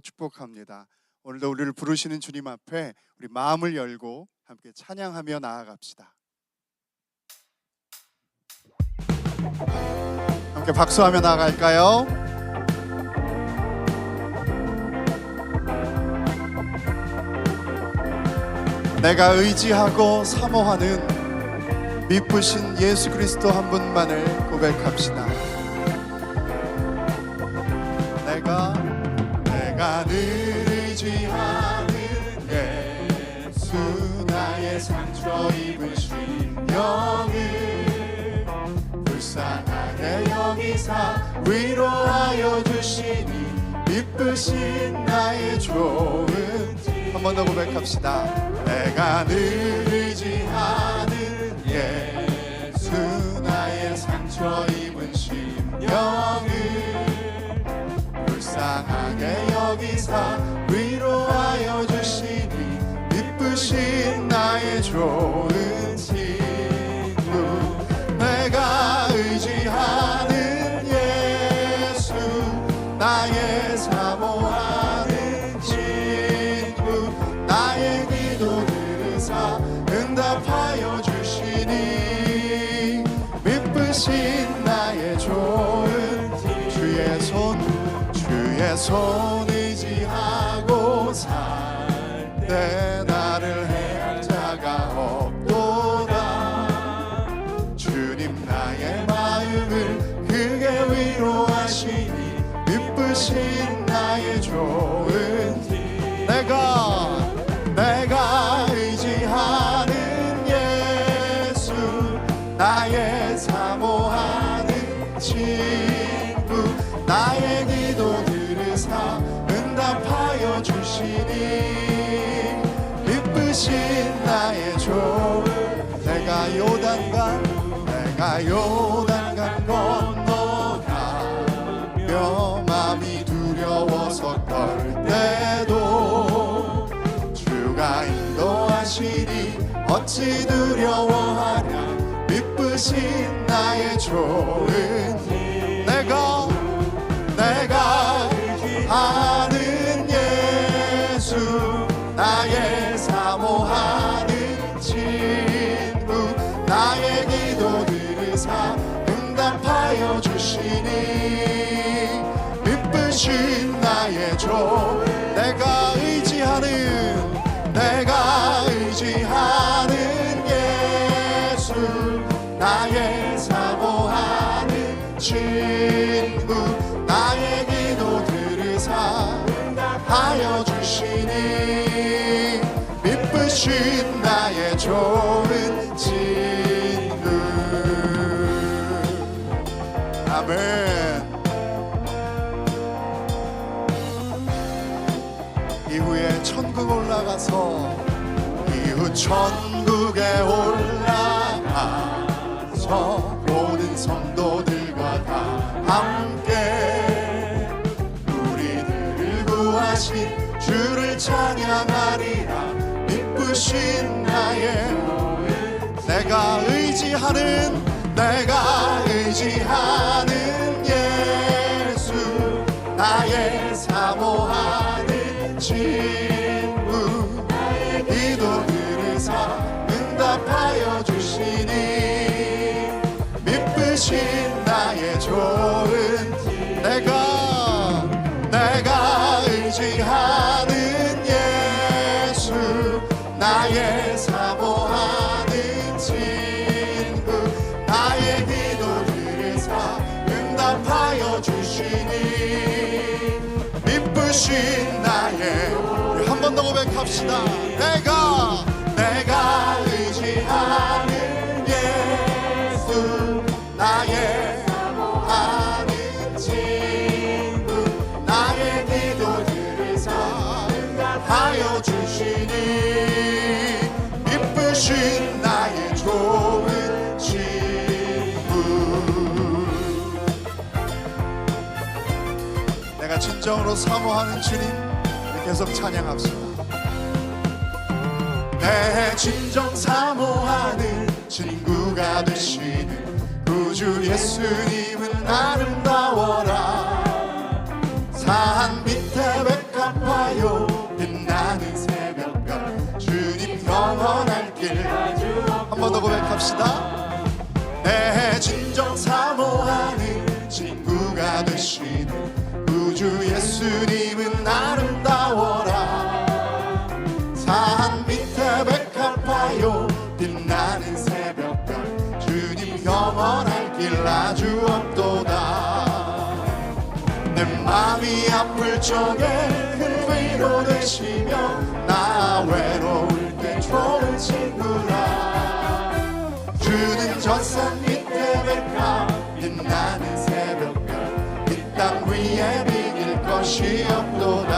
축복합니다. 오늘도 우리를 부르시는 주님 앞에 우리 마음을 열고 함께 찬양하며 나아갑시다. 함께 박수하며 나아갈까요? 내가 의지하고 사모하는 미쁘신 예수 그리스도 한 분만을 고백합시다. 내가 늘 의지하는 예수, 나의 상처 입은 심령을 불쌍하게 여기사 위로하여 주시니 미쁘신 나의 좋은 한 번 더 고백합시다. 내가 늘 의지하는 예수, 나의 상처 입은 심령을 불쌍하게 여기사 위로하여 주시니 미쁘신 나의 좋은 친구. 내가 의지하는 예수, 나의 사모하는 친구. 나의 기도 들으사 응답하여 주시니 미쁘신 나의 좋은 주의 손 의지하고 살 때 나를 해할 자가 없도다. 주님 나의 마음을 크게 위로하시니 미쁘신 나의 좋은 내가 의지하는 예수, 나의 사모하는 친구. 나의 기도 들으사 응답하여 주시니 미쁘신 나의 좋은. 내가 요단강 건너가며 마음이 두려워서 떨 때도 주가 인도하시니 어찌 두려워하랴. 미쁘신 나의 좋은 내가 의지하는 예수, 나의 사모하는 친구. 나의 기도 들으사 응답하여 주시니 미쁘신 나의 좋은. 내가 의지하는 예수, 나의 사모하는 친구. 나의 기도 들으사 응답하여 주시니 미쁘신 나의 좋은 친구. 아멘. 이후에 천국 올라가서 천국에 올라가서 모든 성도들과 다 함께 우리들을 구하신 주를 찬양하리라. 미쁘신 나의 내가 의지하는 예수, 나의 사모하는 친구. 나의 기도 들으사 응답하여 주시니 미쁘신 나의 좋은. 내가 의지하는 예수, 나의 사모하는 친구. 나의 기도 들으사 응답하여 주시니 미쁘신 나의. 한 번 더 고백합시다. 내가 의지하는 예수, 나의 사모하는 친구. 나의 기도 들으사 응답하여 주시니 미쁘신 나의 좋은 친구. 내가 진정으로 사모하는 주님, 계속 찬양합시다. 내 진정 사모하는 친구가 되시는 구주 예수님은 아름다워라. 산 밑에 백합화요 빛나는 새벽별 주님 영원할 길. 한 번 더 고백합시다. 내 진정 사모하는 친구가 되시는 우주 예수님은 아름다워라. 산 밑에 백합화요 빛나는 새벽별 주님 영원할 길 아주 없도다. 내 마음이 아플 적에 큰 위로 되시며 나 외로울 때 좋은 친구라. 주는 저 산 밑에 백합 빛나는 새벽별 이 땅 위에 비길 것이 없도다.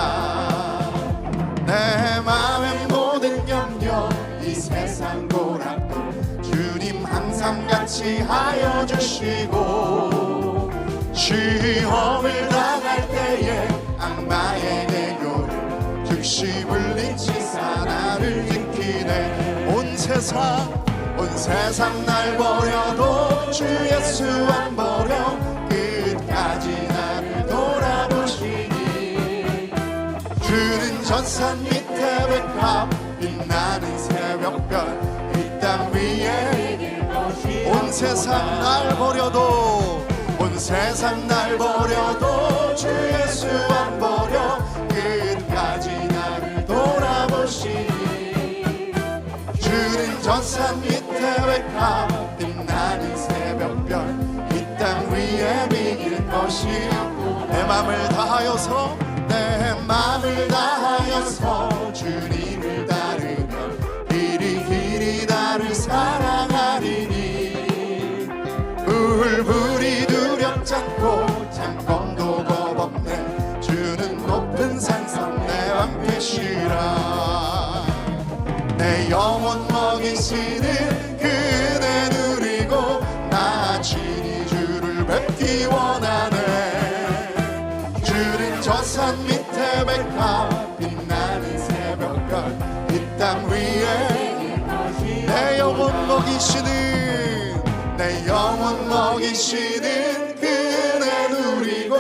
내 마음의 모든 염려 이 세상 고락도 주님 항상 같이 하여 주시고 시험을 당할 때에 악마의 대교를 즉시 물리치사 나를 지키네. 온 세상 날 버려도 주 예수 안 버려 끝까지 나를 돌아보시니. 주는 저 산 밑에 백합 빛나는 새벽별 이 땅 위에 온 세상 날 버려도 온 세상 날 버려도 주 예수 안 버려 끝까지 나를 돌아보시니. 주는 저 산 밑에 백합 빛나는 새벽별 이 땅 위에 비길 것이 없고 내 맘을 다하여서 내 맘을 다하여서 주님을 따르며 길이 나를 사랑하리니. 불이 두렵지 않고 창검도 겁없네 주는 높은 산성 내 방패시라. 내 영혼 먹이시는 그대 누리고 나 친히 주를 뵙기 원하네. 주는 저 산 밑에 백합 빛나는 새벽별 이 땅 위에 내 영혼 먹이시는 내 영혼 먹이시는 그대 누리고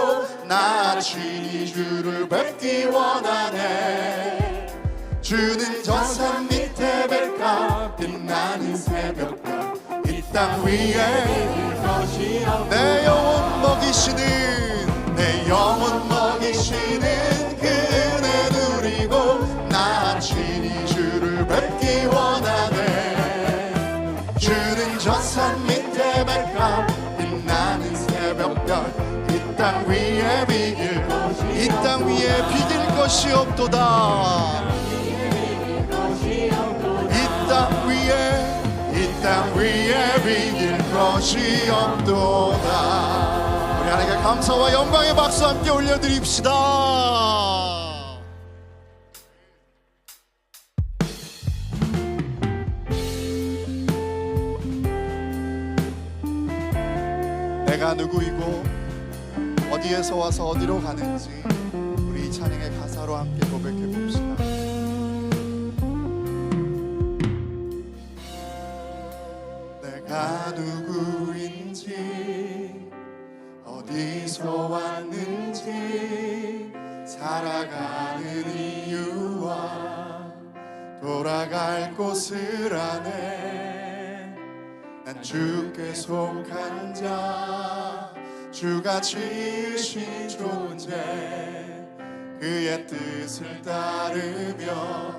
나 친히 주를 뵙기 원하네. 주는 저 산 밑에 백합 빛나는 새벽별 이 땅 위에 내 영혼 먹이시는 내 영혼 먹이시는 그대 누리고 나 친히 주를 뵙기 원하네. 주는 저 산 밑에 백합 빛나는 새벽별 이 땅 위에 비길 이 땅 위에 비길 것이 없도다. 이 땅 위에 비길 것이 없도다. 우리 하나님께 감사와 영광의 박수 함께 올려드립시다. 내가 누구이고 어디에서 와서 어디로 가는지 우리 이 찬양의 가사로 함께 고백해 봅시다. 내가 누구인지 어디서 왔는지 살아가는 이유와 돌아갈 곳을 아네. 난 주께 속한 자 주가 지으신 존재 그의 뜻을 따르며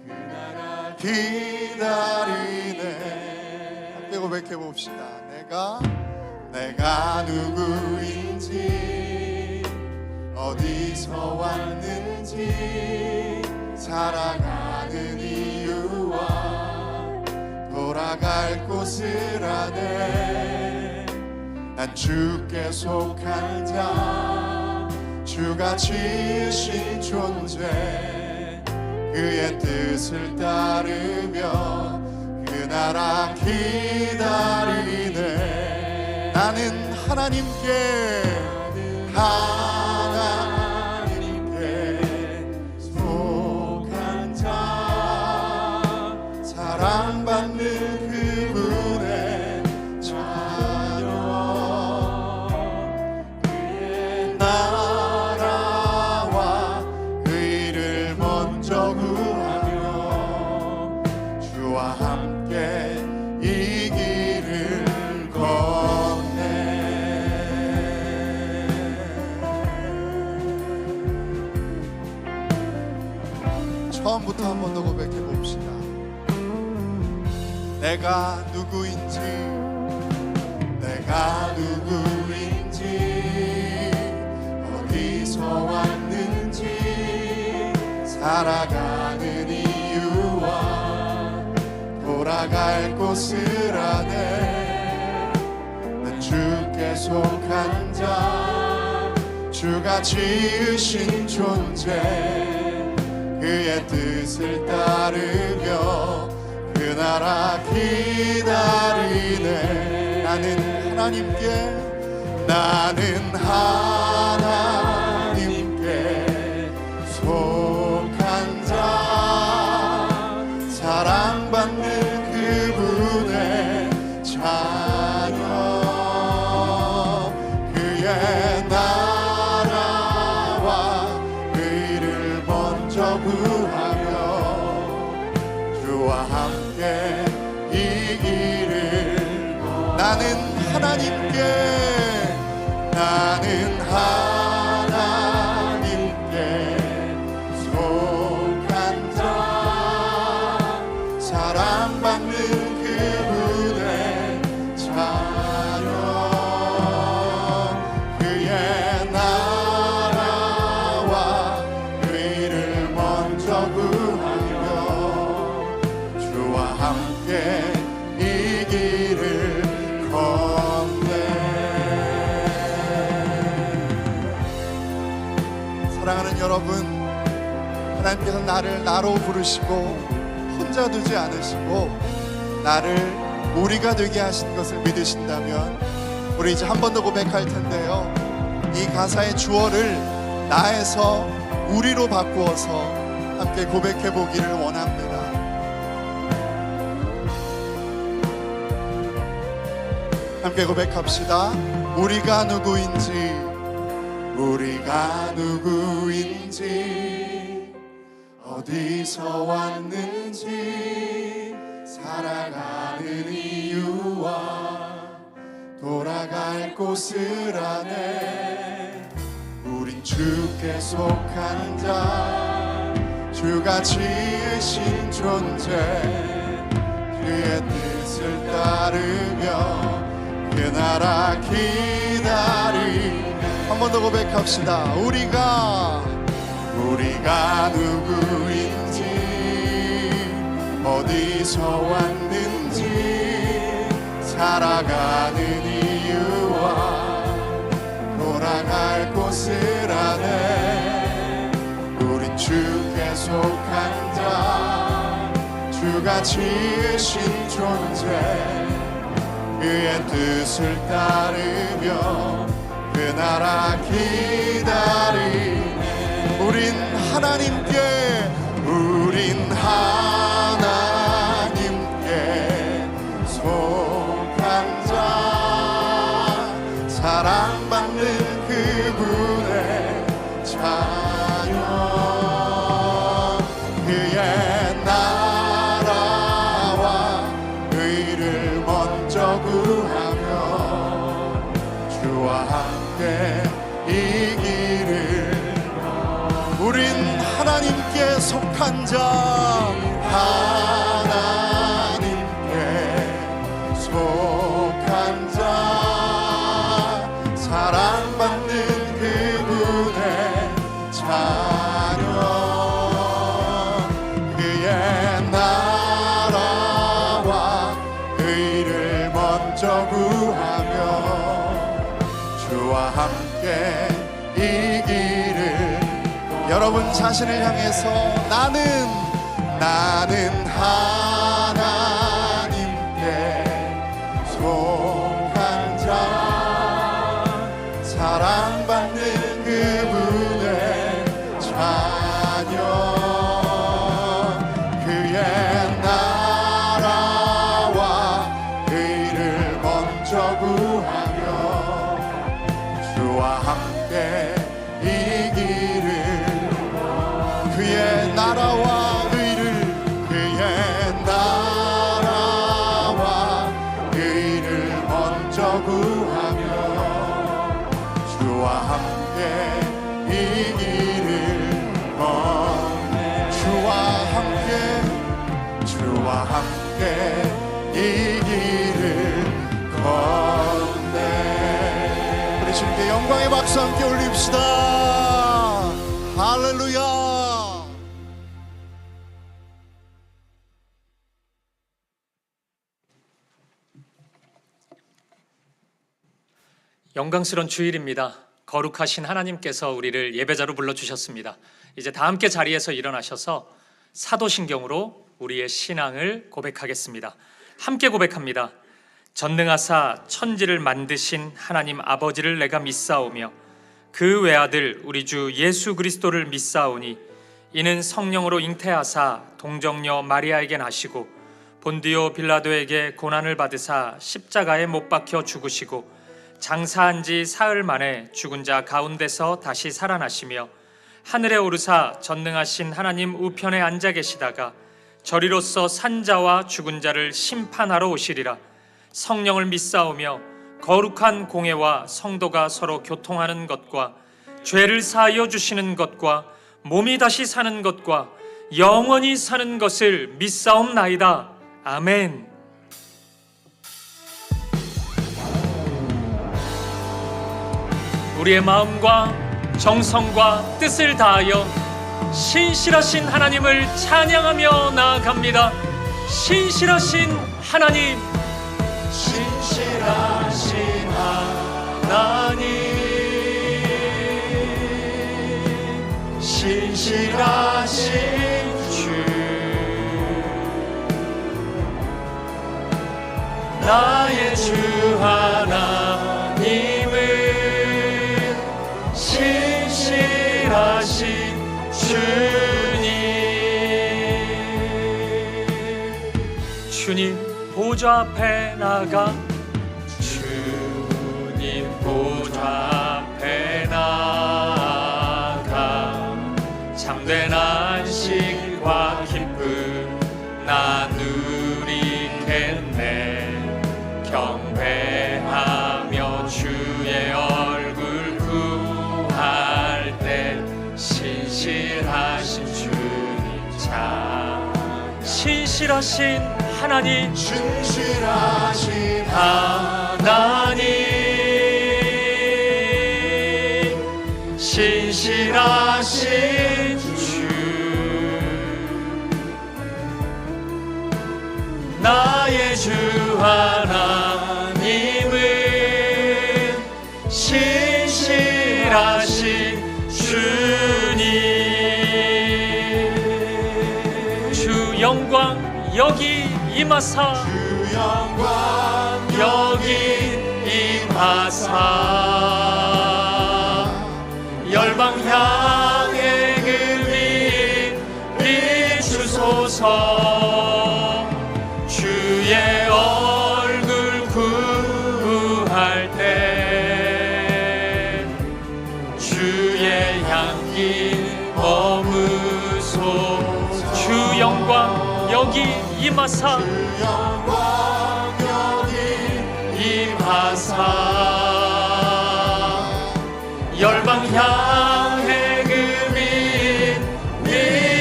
그 나라 기다리네. 함께 고백해 봅시다. 내가 누구인지 어디서 왔는지 살아가는 이유와 돌아갈 곳을 아네. 난 주께 속한 자 주가 지으신 존재 그의 뜻을 따르며 그 나라 기다리네. 나는 하나님께 속한 자 사랑받는 그분의 자녀 그의 나라 처음부터 한 번 더 고백해 봅시다. 내가 누구인지, 내가 누구인지, 어디서 왔는지, 살아가는 이유와 돌아갈 곳을 아네. 난 주께 속한 자, 주가 지으신 존재, 그의 뜻을 따르며 그 나라 기다리네. 나는 하나님께 속한 자, 사랑받는 그분의 자녀, 그의 나라와 의를 먼저 구하며 주와 함께 이 길을. 나는 하나님께 속한 자, 사랑받는 그분의 자녀, 그의 나라와 의를 먼저 구하며 주와 함께 이 길을 걷네. 사랑하는 여러분, 하나님께서 나를 나로 부르시고 혼자 두지 않으시고 나를 우리가 되게 하신 것을 믿으신다면 우리 이제 한 번 더 고백할 텐데요, 이 가사의 주어를 나에서 우리로 바꾸어서 함께 고백해 보기를 원합니다. 함께 고백합시다. 우리가 누구인지, 어디서 왔는지, 살아가는 이유와 돌아갈 곳을 아네. 우린 주께 속한 자, 주가 지으신 존재, 그의 뜻을 따르며 그 나라 기다리. 한 번 더 고백합시다. 우리가 누구인지, 어디서 왔는지, 살아가는 이유와 돌아갈 곳을 아네. 우린 주께 속한 자, 주가 지으신 존재, 그의 뜻을 따르며 그 나라 기다리네. 우린 하나님께 속한 자, 사랑받는 그분의 자녀, 그의 나라와 의를 먼저 구하며 주와 함께 이 길을. 우린 하나님께 속한 자, 하나님께 속한 자, 사랑받는 그분의 자녀, 그의 나라와 의를 먼저 구하며 주와 함께 이 길을. 여러분 자신을 향해서 나는 하나님께 속한 자, 사랑받는 그분의 자녀, 그의 나라와 의를 먼저 구하며 주와 함께 이 길을. 그의 나라와 의를 먼저 구하며 주와 함께 이 길을 걷네. 주와 함께 이 길을 걷네. 우리 주님께 영광의 박수 함께 올립시다. 할렐루야. 영광스러운 주일입니다. 거룩하신 하나님께서 우리를 예배자로 불러주셨습니다. 이제 다 함께 자리에서 일어나셔서 사도신경으로 우리의 신앙을 고백하겠습니다. 함께 고백합니다. 전능하사 천지를 만드신 하나님 아버지를 내가 믿사오며 그 외아들 우리 주 예수 그리스도를 믿사오니 이는 성령으로 잉태하사 동정녀 마리아에게 나시고 본디오 빌라도에게 고난을 받으사 십자가에 못 박혀 죽으시고 장사한 지 사흘 만에 죽은 자 가운데서 다시 살아나시며 하늘에 오르사 전능하신 하나님 우편에 앉아 계시다가 저리로서 산자와 죽은 자를 심판하러 오시리라. 성령을 믿사오며 거룩한 공회와 성도가 서로 교통하는 것과 죄를 사하여 주시는 것과 몸이 다시 사는 것과 영원히 사는 것을 믿사옵나이다. 아멘. 우리의 마음과 정성과 뜻을 다하여 신실하신 하나님을 찬양하며 나아갑니다. 신실하신 하나님, 신실하신 하나님, 신실하신 주, 나의 주 하나님을 신실하신 주님 보좌 앞에 나가 주님 보좌 앞에 나가 참된 안식과 기쁨 나 누리겠네. 경배하며 주의 얼굴 구할 때 신실하신 주님 참 신실하신 하나님, 신실하신 하나님, 신실하신 주, 나의 주 하나님은 신실하신 주님. 주 영광 여기 임하사, 주 영광 여기 임하사, 열방 향해 그 빛 비추소서. 주의 얼굴 구할 때 주의 향기 머무소서. 주 영광 여기 임하사, 주 영광 여기 임하사, 열방 향해 그 빛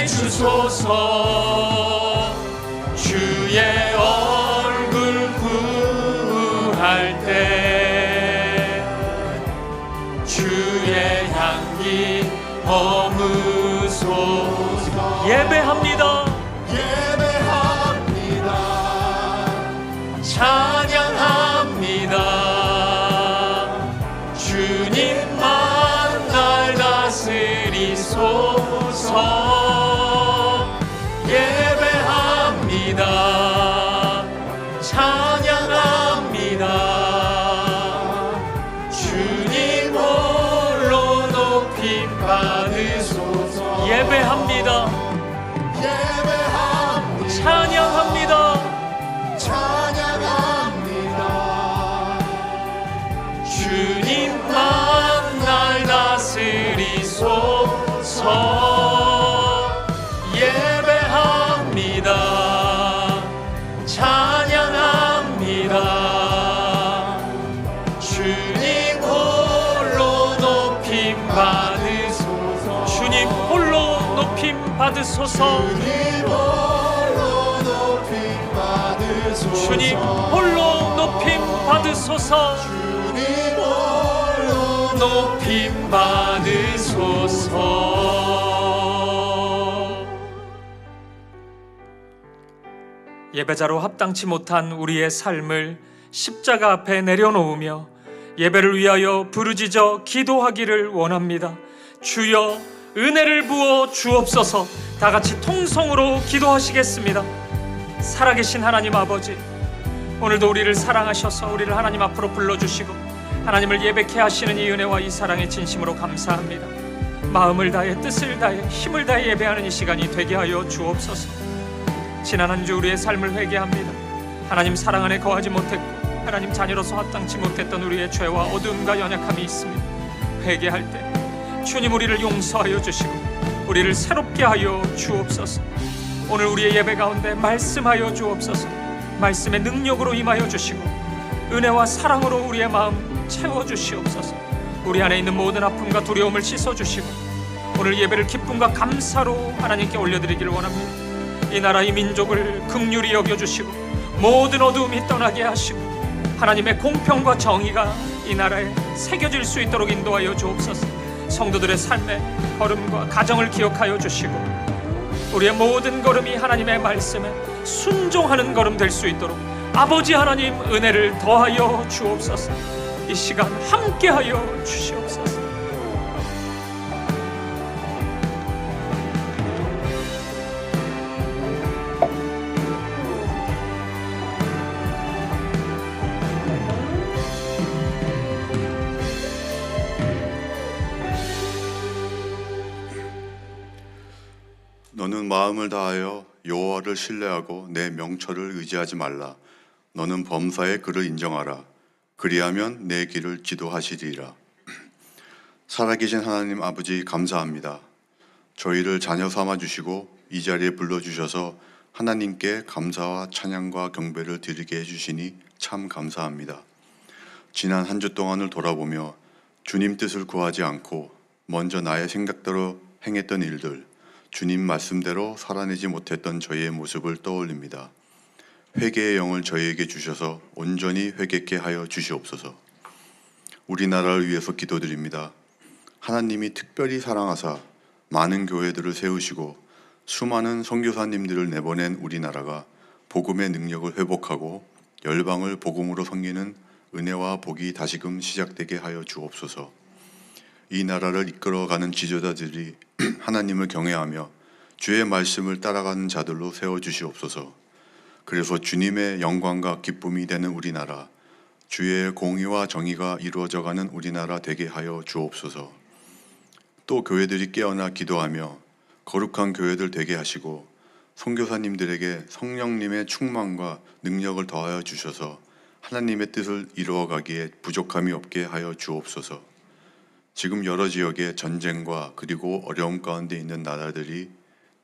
비추소서. 주의 얼굴 구할 때 주의 향기 머무소서. 예배합니다. 찬양합니다. 주님만 날 다스리소서. 예배합니다. 찬양합니다. 주님 홀로 높임 받으소서. 예배합니다. 찬양합니다. 주님만 날 다스리소서. 예배합니다. 찬양합니다. 주님 홀로 높임 받으소서. 주님 홀로 높임 받으소서. 주님 홀로 높임 받으소서. 주님 홀로 높임 받으소서. 주님 홀로 높임 받으소서. 예배자로 합당치 못한 우리의 삶을 십자가 앞에 내려놓으며 예배를 위하여 부르짖어 기도하기를 원합니다. 주여 은혜를 부어 주옵소서. 다 같이 통성으로 기도하시겠습니다. 살아계신 하나님 아버지, 오늘도 우리를 사랑하셔서 우리를 하나님 앞으로 불러주시고 하나님을 예배케 하시는 이 은혜와 이 사랑에 진심으로 감사합니다. 마음을 다해 뜻을 다해 힘을 다해 예배하는 이 시간이 되게 하여 주옵소서. 지난 한 주 우리의 삶을 회개합니다. 하나님 사랑 안에 거하지 못했고 하나님 자녀로서 합당치 못했던 우리의 죄와 어둠과 연약함이 있습니다. 회개할 때 주님 우리를 용서하여 주시고 우리를 새롭게 하여 주옵소서. 오늘 우리의 예배 가운데 말씀하여 주옵소서. 말씀의 능력으로 임하여 주시고 은혜와 사랑으로 우리의 마음 채워주시옵소서. 우리 안에 있는 모든 아픔과 두려움을 씻어주시고 오늘 예배를 기쁨과 감사로 하나님께 올려드리기를 원합니다. 이 나라 이 민족을 긍휼히 여겨주시고 모든 어두움이 떠나게 하시고 하나님의 공평과 정의가 이 나라에 새겨질 수 있도록 인도하여 주옵소서. 성도들의 삶의 걸음과 가정을 기억하여 주시고 우리의 모든 걸음이 하나님의 말씀에 순종하는 걸음 될 수 있도록 아버지 하나님 은혜를 더하여 주옵소서. 이 시간 함께하여 주시옵소서. 너는 마음을 다하여 여호와를 신뢰하고 내 명철을 의지하지 말라. 너는 범사의 그를 인정하라. 그리하면 내 길을 지도하시리라. 살아계신 하나님 아버지 감사합니다. 저희를 자녀 삼아 주시고 이 자리에 불러주셔서 하나님께 감사와 찬양과 경배를 드리게 해주시니 참 감사합니다. 지난 한 주 동안을 돌아보며 주님 뜻을 구하지 않고 먼저 나의 생각대로 행했던 일들, 주님 말씀대로 살아내지 못했던 저희의 모습을 떠올립니다. 회개의 영을 저희에게 주셔서 온전히 회개케 하여 주시옵소서. 우리나라를 위해서 기도드립니다. 하나님이 특별히 사랑하사 많은 교회들을 세우시고 수많은 선교사님들을 내보낸 우리나라가 복음의 능력을 회복하고 열방을 복음으로 섬기는 은혜와 복이 다시금 시작되게 하여 주옵소서. 이 나라를 이끌어가는 지도자들이 하나님을 경외하며 주의 말씀을 따라가는 자들로 세워주시옵소서. 그래서 주님의 영광과 기쁨이 되는 우리나라, 주의 공의와 정의가 이루어져가는 우리나라 되게 하여 주옵소서. 또 교회들이 깨어나 기도하며 거룩한 교회들 되게 하시고 선교사님들에게 성령님의 충만과 능력을 더하여 주셔서 하나님의 뜻을 이루어가기에 부족함이 없게 하여 주옵소서. 지금 여러 지역의 전쟁과 그리고 어려움 가운데 있는 나라들이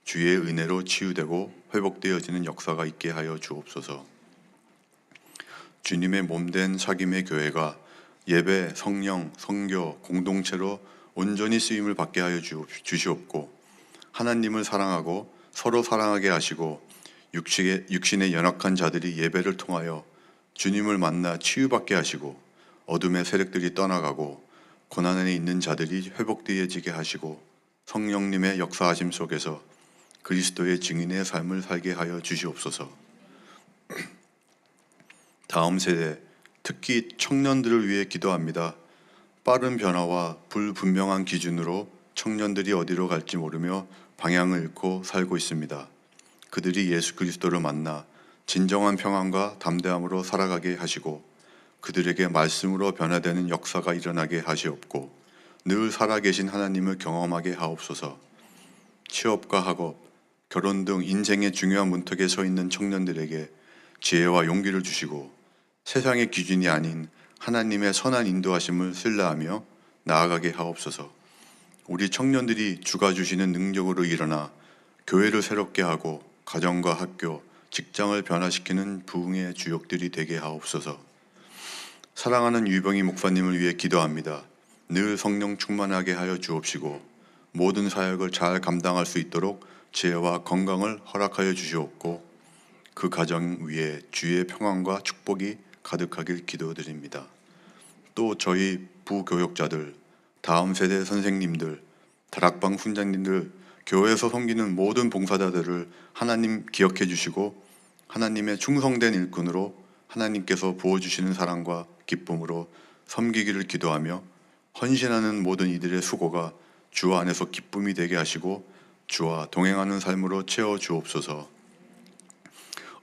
주의 은혜로 치유되고 회복되어지는 역사가 있게 하여 주옵소서. 주님의 몸된 사귐의 교회가 예배, 성령, 선교, 공동체로 온전히 쓰임을 받게 하여 주시옵고 하나님을 사랑하고 서로 사랑하게 하시고 육신의 연약한 자들이 예배를 통하여 주님을 만나 치유받게 하시고 어둠의 세력들이 떠나가고 고난에 있는 자들이 회복되어지게 하시고 성령님의 역사하심 속에서 그리스도의 증인의 삶을 살게 하여 주시옵소서. 다음 세대, 특히 청년들을 위해 기도합니다. 빠른 변화와 불분명한 기준으로 청년들이 어디로 갈지 모르며 방향을 잃고 살고 있습니다. 그들이 예수 그리스도를 만나 진정한 평안과 담대함으로 살아가게 하시고 그들에게 말씀으로 변화되는 역사가 일어나게 하시옵고 늘 살아계신 하나님을 경험하게 하옵소서. 취업과 학업, 결혼 등 인생의 중요한 문턱에 서 있는 청년들에게 지혜와 용기를 주시고 세상의 기준이 아닌 하나님의 선한 인도하심을 신뢰하며 나아가게 하옵소서. 우리 청년들이 주가 주시는 능력으로 일어나 교회를 새롭게 하고 가정과 학교, 직장을 변화시키는 부흥의 주역들이 되게 하옵소서. 사랑하는 유병희 목사님을 위해 기도합니다. 늘 성령 충만하게 하여 주옵시고 모든 사역을 잘 감당할 수 있도록 지혜와 건강을 허락하여 주시옵고 그 가정 위에 주의 평안과 축복이 가득하길 기도드립니다. 또 저희 부교역자들, 다음 세대 선생님들, 다락방 훈장님들, 교회에서 섬기는 모든 봉사자들을 하나님 기억해 주시고 하나님의 충성된 일꾼으로 하나님께서 부어주시는 사랑과 기쁨으로 섬기기를 기도하며 헌신하는 모든 이들의 수고가 주 안에서 기쁨이 되게 하시고 주와 동행하는 삶으로 채워 주옵소서.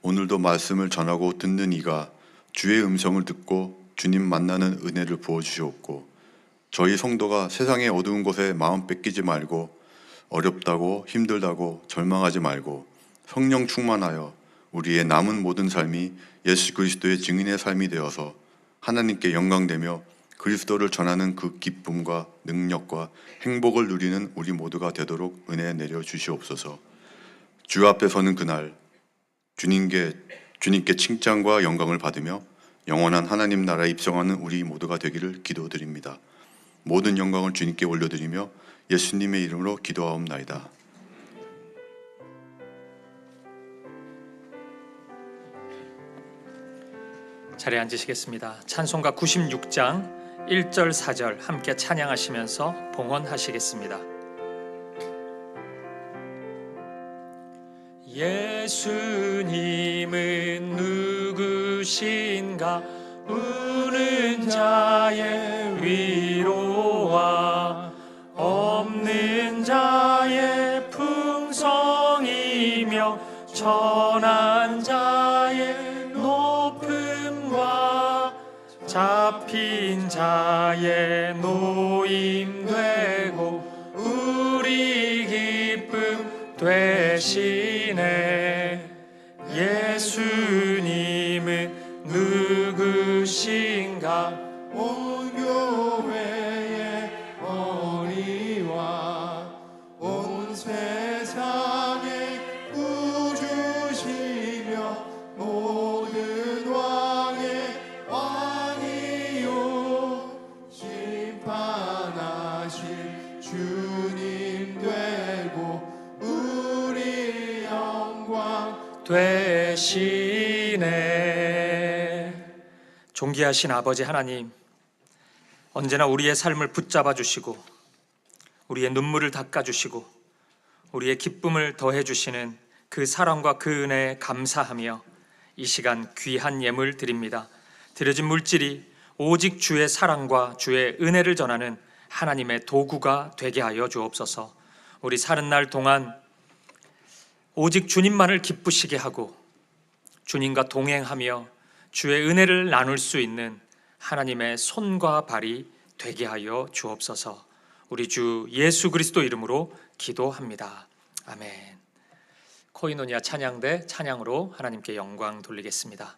오늘도 말씀을 전하고 듣는 이가 주의 음성을 듣고 주님 만나는 은혜를 부어주시옵고 저희 성도가 세상의 어두운 곳에 마음 뺏기지 말고 어렵다고 힘들다고 절망하지 말고 성령 충만하여 우리의 남은 모든 삶이 예수 그리스도의 증인의 삶이 되어서 하나님께 영광되며 그리스도를 전하는 그 기쁨과 능력과 행복을 누리는 우리 모두가 되도록 은혜 내려 주시옵소서. 주 앞에 서는 그날 주님께 칭찬과 영광을 받으며 영원한 하나님 나라에 입성하는 우리 모두가 되기를 기도드립니다. 모든 영광을 주님께 올려드리며 예수님의 이름으로 기도하옵나이다. 자리에 앉으시겠습니다. 찬송가 96장 1절 4절 함께 찬양하시면서 봉헌하시겠습니다. 예수님은 누구신가? 우는 자의 위로와 없는 자의 풍성이며 천한 자의 높음과 잡힌 자의 노임되고 우리 기쁨 되시네. 예수님은 누구신가? 온 교회의 어리와 온 세상의 구주시며 모든 왕의 왕이요 심판하실 주님 되고 우리 영광 되시네. 존귀하신 아버지 하나님, 언제나 우리의 삶을 붙잡아 주시고 우리의 눈물을 닦아 주시고 우리의 기쁨을 더해 주시는 그 사랑과 그 은혜에 감사하며 이 시간 귀한 예물 드립니다. 드려진 물질이 오직 주의 사랑과 주의 은혜를 전하는 하나님의 도구가 되게 하여 주옵소서. 우리 사는 날 동안 오직 주님만을 기쁘시게 하고 주님과 동행하며 주의 은혜를 나눌 수 있는 하나님의 손과 발이 되게 하여 주옵소서. 우리 주 예수 그리스도 이름으로 기도합니다. 아멘. 코이노니아 찬양대 찬양으로 하나님께 영광 돌리겠습니다.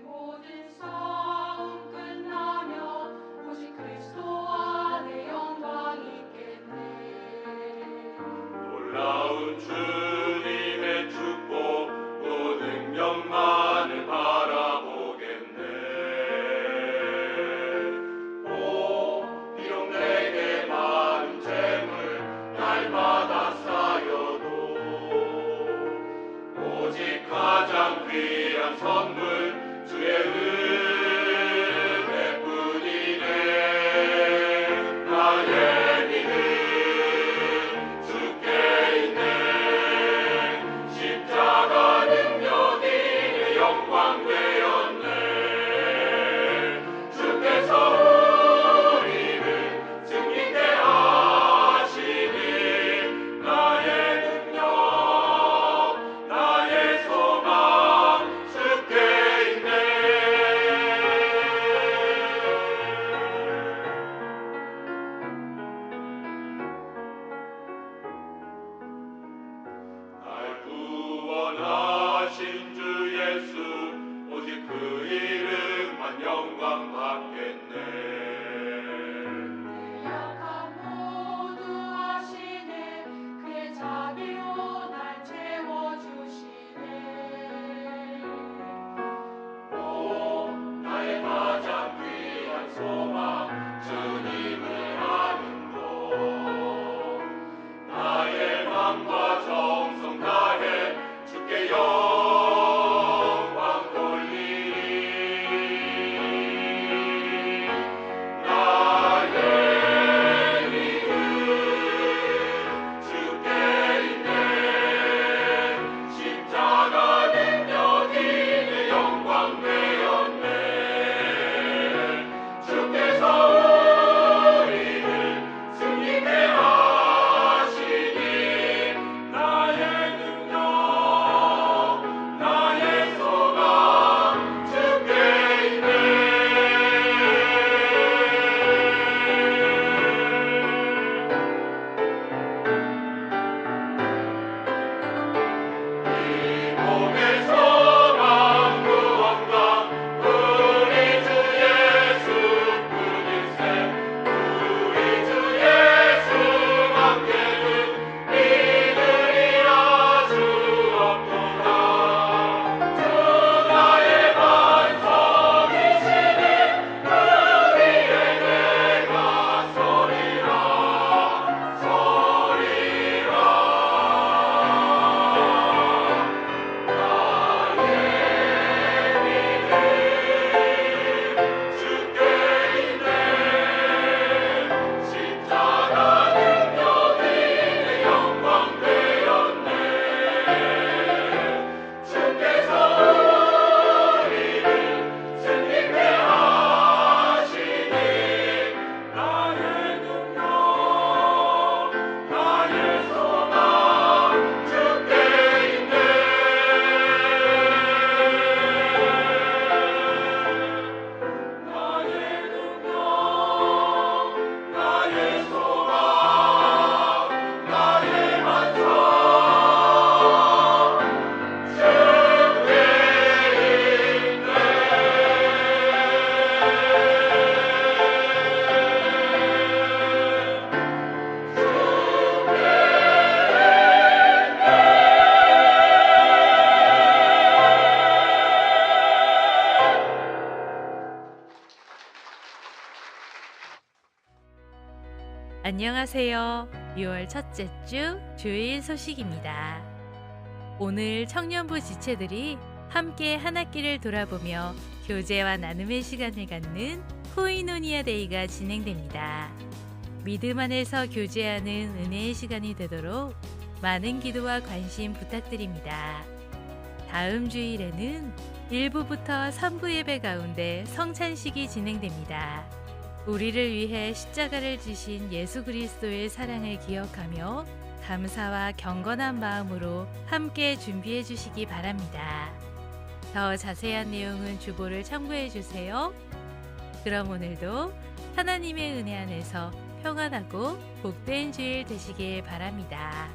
모든 싸움 끝나며 오직 안녕하세요. 6월 첫째 주 주일 소식입니다. 오늘 청년부 지체들이 함께 한 학기를 돌아보며 교제와 나눔의 시간을 갖는 코이노니아 데이가 진행됩니다. 믿음 안에서 교제하는 은혜의 시간이 되도록 많은 기도와 관심 부탁드립니다. 다음 주일에는 1부부터 3부 예배 가운데 성찬식이 진행됩니다. 우리를 위해 십자가를 지신 예수 그리스도의 사랑을 기억하며 감사와 경건한 마음으로 함께 준비해 주시기 바랍니다. 더 자세한 내용은 주보를 참고해 주세요. 그럼 오늘도 하나님의 은혜 안에서 평안하고 복된 주일 되시길 바랍니다.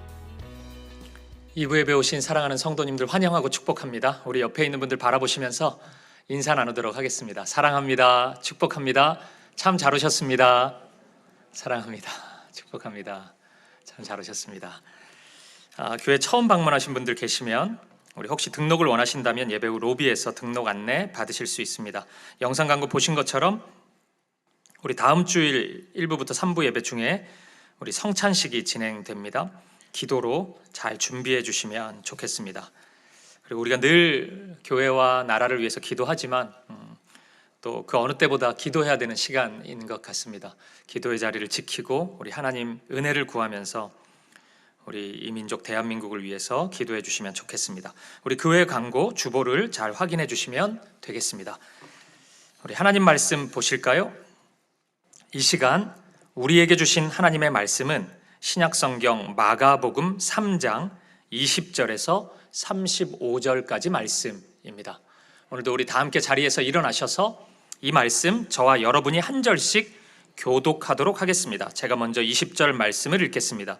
2부 예배 오신 사랑하는 성도님들 환영하고 축복합니다. 우리 옆에 있는 분들 바라보시면서 인사 나누도록 하겠습니다. 사랑합니다. 축복합니다. 참 잘 오셨습니다. 사랑합니다. 축복합니다. 참 잘 오셨습니다. 교회 처음 방문하신 분들 계시면 우리 혹시 등록을 원하신다면 예배 후 로비에서 등록 안내 받으실 수 있습니다. 영상 광고 보신 것처럼 우리 다음 주일 1부부터 3부 예배 중에 우리 성찬식이 진행됩니다. 기도로 잘 준비해 주시면 좋겠습니다. 그리고 우리가 늘 교회와 나라를 위해서 기도하지만 또 그 어느 때보다 기도해야 되는 시간인 것 같습니다. 기도의 자리를 지키고 우리 하나님 은혜를 구하면서 우리 이 민족 대한민국을 위해서 기도해 주시면 좋겠습니다. 우리 교회 광고 주보를 잘 확인해 주시면 되겠습니다. 우리 하나님 말씀 보실까요? 이 시간 우리에게 주신 하나님의 말씀은 신약성경 마가복음 3장 20절에서 35절까지 말씀입니다. 오늘도 우리 다 함께 자리에서 일어나셔서 이 말씀 저와 여러분이 한 절씩 교독하도록 하겠습니다. 제가 먼저 20절 말씀을 읽겠습니다.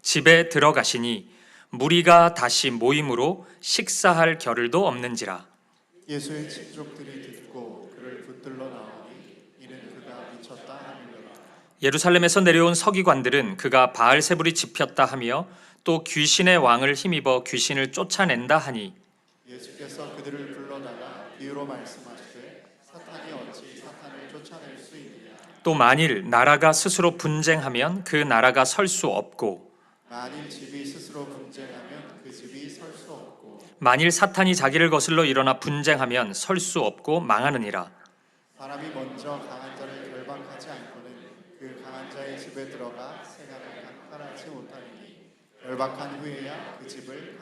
집에 들어가시니 무리가 다시 모임으로 식사할 겨를도 없는지라. 예수의 친족들이 듣고 그를 붙들러 나오니 이는 그가 미쳤다 하느니라. 예루살렘에서 내려온 서기관들은 그가 바알세불이 집혔다 하며 또 귀신의 왕을 힘입어 귀신을 쫓아낸다 하니 예수께서 그들을 불러다가 비유로 말씀하시되 사탄이 어찌 사탄을 쫓아낼 수 있느냐. 또 만일 나라가 스스로 분쟁하면 그 나라가 설 수 없고 만일 집이 스스로 분쟁하면 그 집이 설 수 없고 만일 사탄이 자기를 거슬러 일어나 분쟁하면 설 수 없고 망하느니라. 사람이 먼저 강한 자를 결박하지 않고는 그 강한 자의 집에 들어가 생활을 강탈하지 못하리니 결박한 후에야 그 집을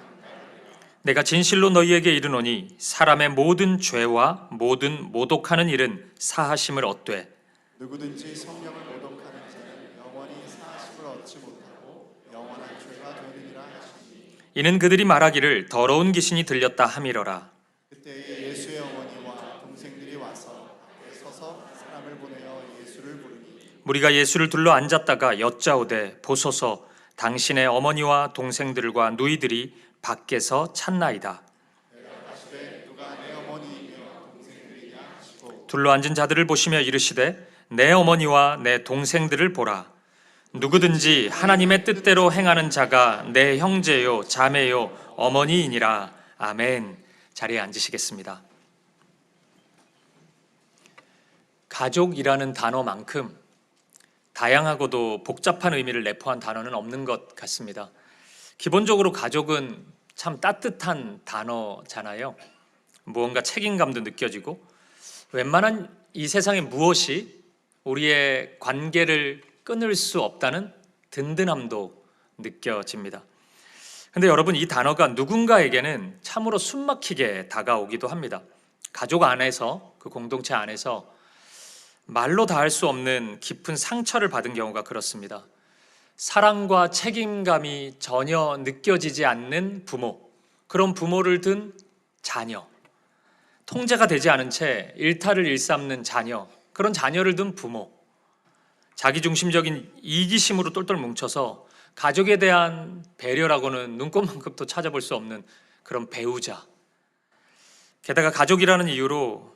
내가 진실로 너희에게 이르노니 사람의 모든 죄와 모든 모독하는 일은 사하심을 얻되 누구든지 성령을 모독하는 자는 영원히 사하심을 얻지 못하고 영원한 죄가 되느니라 하시니 이는 그들이 말하기를 더러운 귀신이 들렸다 함이러라. 그때에 예수의 어머니와 동생들이 와서 앞에 서서 사람을 보내어 예수를 부르니 무리가 예수를 둘러 앉았다가 여짜오되 보소서 당신의 어머니와 동생들과 누이들이 밖에서 찾나이다. 하시되 누가 내 어머니이며 동생들이냐 하시고 둘러 앉은 자들을 보시며 이르시되 내 어머니와 내 동생들을 보라. 누구든지 하나님의 뜻대로 행하는 자가 내 형제요 자매요 어머니이니라. 아멘. 자리에 앉으시겠습니다. 가족이라는 단어만큼 다양하고도 복잡한 의미를 내포한 단어는 없는 것 같습니다. 기본적으로 가족은 참 따뜻한 단어잖아요. 무언가 책임감도 느껴지고 웬만한 이 세상의 무엇이 우리의 관계를 끊을 수 없다는 든든함도 느껴집니다. 근데 여러분, 이 단어가 누군가에게는 참으로 숨막히게 다가오기도 합니다. 가족 안에서, 그 공동체 안에서 말로 다 할 수 없는 깊은 상처를 받은 경우가 그렇습니다. 사랑과 책임감이 전혀 느껴지지 않는 부모, 그런 부모를 둔 자녀, 통제가 되지 않은 채 일탈을 일삼는 자녀, 그런 자녀를 둔 부모, 자기중심적인 이기심으로 똘똘 뭉쳐서 가족에 대한 배려라고는 눈꼽만큼도 찾아볼 수 없는 그런 배우자, 게다가 가족이라는 이유로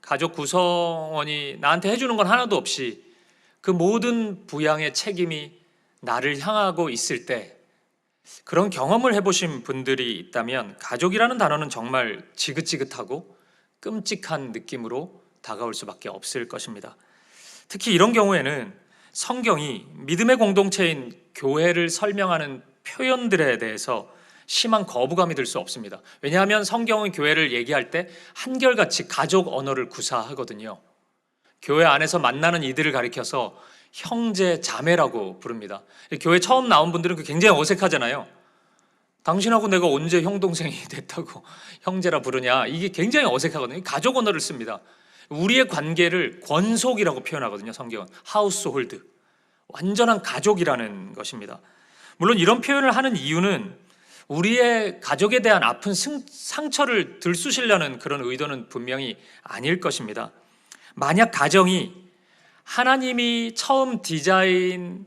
가족 구성원이 나한테 해주는 건 하나도 없이 그 모든 부양의 책임이 나를 향하고 있을 때, 그런 경험을 해보신 분들이 있다면 가족이라는 단어는 정말 지긋지긋하고 끔찍한 느낌으로 다가올 수밖에 없을 것입니다. 특히 이런 경우에는 성경이 믿음의 공동체인 교회를 설명하는 표현들에 대해서 심한 거부감이 들 수 없습니다. 왜냐하면 성경은 교회를 얘기할 때 한결같이 가족 언어를 구사하거든요. 교회 안에서 만나는 이들을 가리켜서 형제, 자매라고 부릅니다. 교회 처음 나온 분들은 굉장히 어색하잖아요. 당신하고 내가 언제 형, 동생이 됐다고 형제라 부르냐. 이게 굉장히 어색하거든요. 가족 언어를 씁니다. 우리의 관계를 권속이라고 표현하거든요. 성경은 하우스홀드, 완전한 가족이라는 것입니다. 물론 이런 표현을 하는 이유는 우리의 가족에 대한 아픈 상처를 들쑤시려는 그런 의도는 분명히 아닐 것입니다. 만약 가정이 하나님이 처음 디자인했을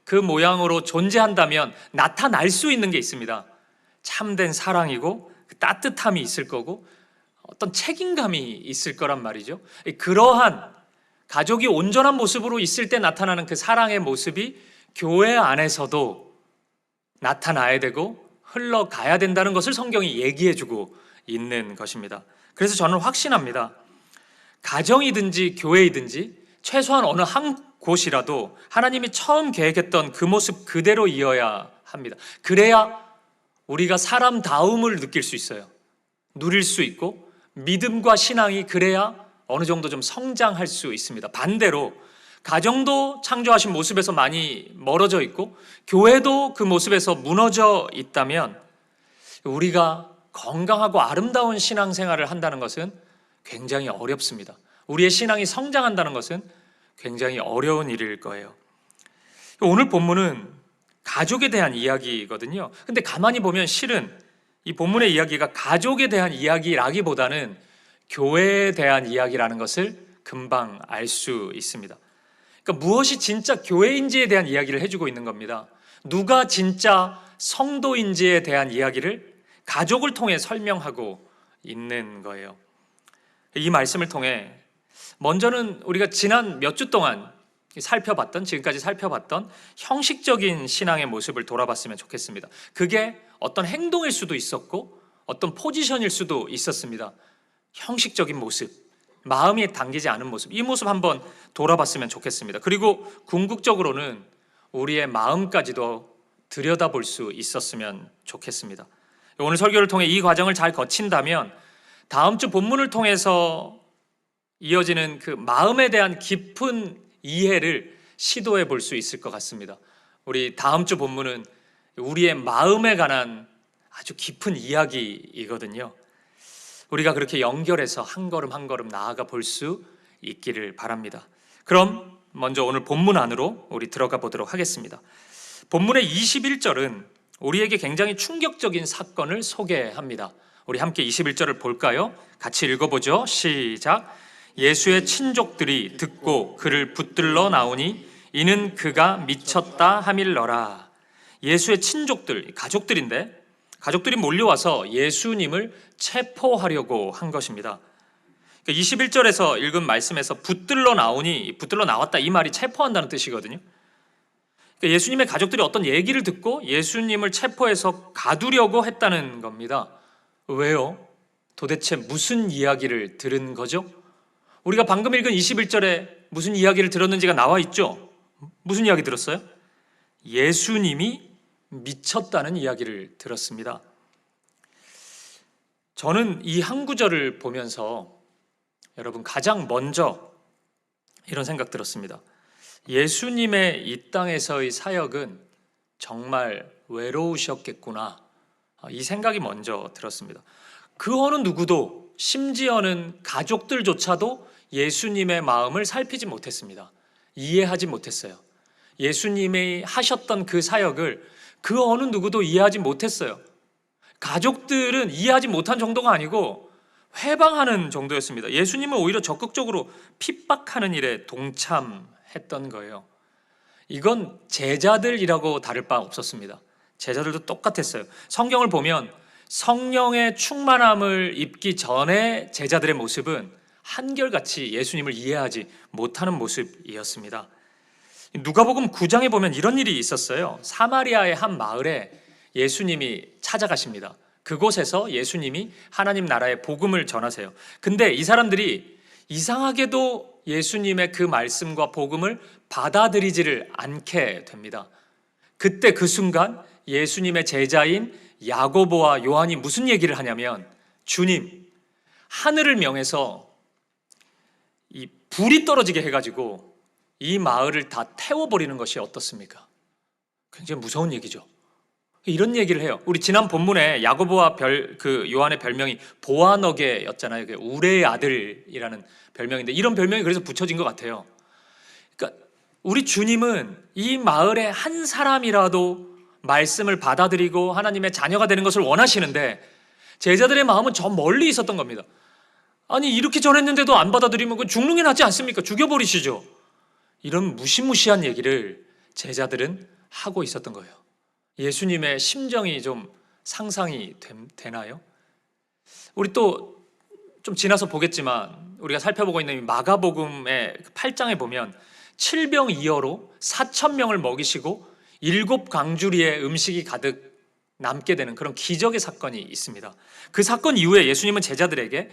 그 모양으로 존재한다면 나타날 수 있는 게 있습니다. 참된 사랑이고 따뜻함이 있을 거고 어떤 책임감이 있을 거란 말이죠. 그러한 가족이 온전한 모습으로 있을 때 나타나는 그 사랑의 모습이 교회 안에서도 나타나야 되고 흘러가야 된다는 것을 성경이 얘기해주고 있는 것입니다. 그래서 저는 확신합니다. 가정이든지 교회이든지 최소한 어느 한 곳이라도 하나님이 처음 계획했던 그 모습 그대로 이어야 합니다. 그래야 우리가 사람다움을 느낄 수 있어요. 누릴 수 있고 믿음과 신앙이 그래야 어느 정도 좀 성장할 수 있습니다. 반대로 가정도 창조하신 모습에서 많이 멀어져 있고 교회도 그 모습에서 무너져 있다면 우리가 건강하고 아름다운 신앙생활을 한다는 것은 굉장히 어렵습니다. 우리의 신앙이 성장한다는 것은 굉장히 어려운 일일 거예요. 오늘 본문은 가족에 대한 이야기거든요. 근데 가만히 보면 실은 이 본문의 이야기가 가족에 대한 이야기라기보다는 교회에 대한 이야기라는 것을 금방 알 수 있습니다. 그러니까 무엇이 진짜 교회인지에 대한 이야기를 해주고 있는 겁니다. 누가 진짜 성도인지에 대한 이야기를 가족을 통해 설명하고 있는 거예요. 이 말씀을 통해 먼저는 우리가 지난 몇 주 동안 지금까지 살펴봤던 형식적인 신앙의 모습을 돌아봤으면 좋겠습니다. 그게 어떤 행동일 수도 있었고 어떤 포지션일 수도 있었습니다. 형식적인 모습, 마음이 당기지 않은 모습, 이 모습 한번 돌아봤으면 좋겠습니다. 그리고 궁극적으로는 우리의 마음까지도 들여다볼 수 있었으면 좋겠습니다. 오늘 설교를 통해 이 과정을 잘 거친다면 다음 주 본문을 통해서 이어지는 그 마음에 대한 깊은 이해를 시도해 볼 수 있을 것 같습니다. 우리 다음 주 본문은 우리의 마음에 관한 아주 깊은 이야기이거든요. 우리가 그렇게 연결해서 한 걸음 한 걸음 나아가 볼 수 있기를 바랍니다. 그럼 먼저 오늘 본문 안으로 우리 들어가 보도록 하겠습니다. 본문의 21절은 우리에게 굉장히 충격적인 사건을 소개합니다. 우리 함께 21절을 볼까요? 같이 읽어보죠. 시작. 예수의 친족들이 듣고 그를 붙들러 나오니 이는 그가 미쳤다 하밀러라. 예수의 친족들, 가족들인데 가족들이 몰려와서 예수님을 체포하려고 한 것입니다. 21절에서 읽은 말씀에서 붙들러 나오니, 붙들러 나왔다 이 말이 체포한다는 뜻이거든요. 예수님의 가족들이 어떤 얘기를 듣고 예수님을 체포해서 가두려고 했다는 겁니다. 왜요? 도대체 무슨 이야기를 들은 거죠? 우리가 방금 읽은 21절에 무슨 이야기를 들었는지가 나와 있죠? 무슨 이야기 들었어요? 예수님이 미쳤다는 이야기를 들었습니다. 저는 이 한 구절을 보면서 여러분 가장 먼저 이런 생각 들었습니다. 예수님의 이 땅에서의 사역은 정말 외로우셨겠구나. 이 생각이 먼저 들었습니다. 그 어느 누구도, 심지어는 가족들조차도 예수님의 마음을 살피지 못했습니다. 이해하지 못했어요. 예수님이 하셨던 그 사역을 그 어느 누구도 이해하지 못했어요. 가족들은 이해하지 못한 정도가 아니고 회방하는 정도였습니다. 예수님은 오히려 적극적으로 핍박하는 일에 동참했던 거예요. 이건 제자들이라고 다를 바 없었습니다. 제자들도 똑같았어요. 성경을 보면 성령의 충만함을 입기 전에 제자들의 모습은 한결같이 예수님을 이해하지 못하는 모습이었습니다. 누가복음 9장에 보면 이런 일이 있었어요. 사마리아의 한 마을에 예수님이 찾아가십니다. 그곳에서 예수님이 하나님 나라의 복음을 전하세요. 근데 이 사람들이 이상하게도 예수님의 그 말씀과 복음을 받아들이지를 않게 됩니다. 그때 그 순간 예수님의 제자인 야고보와 요한이 무슨 얘기를 하냐면, 주님, 하늘을 명해서 이 불이 떨어지게 해가지고 이 마을을 다 태워버리는 것이 어떻습니까? 굉장히 무서운 얘기죠. 이런 얘기를 해요. 우리 지난 본문에 야고보와 요한의 별명이 보아너게였잖아요. 우레의 아들이라는 별명인데, 이런 별명이 그래서 붙여진 것 같아요. 그러니까 우리 주님은 이 마을의 한 사람이라도 말씀을 받아들이고 하나님의 자녀가 되는 것을 원하시는데, 제자들의 마음은 저 멀리 있었던 겁니다. 아니, 이렇게 전했는데도 안 받아들이면 그건 죽는 게 낫지 않습니까? 죽여버리시죠. 이런 무시무시한 얘기를 제자들은 하고 있었던 거예요. 예수님의 심정이 좀 상상이 되나요? 우리 또 좀 지나서 보겠지만, 우리가 살펴보고 있는 이 마가복음의 8장에 보면 7병2어로 4,000명을 먹이시고 7강주리에 음식이 가득 남게 되는 그런 기적의 사건이 있습니다. 그 사건 이후에 예수님은 제자들에게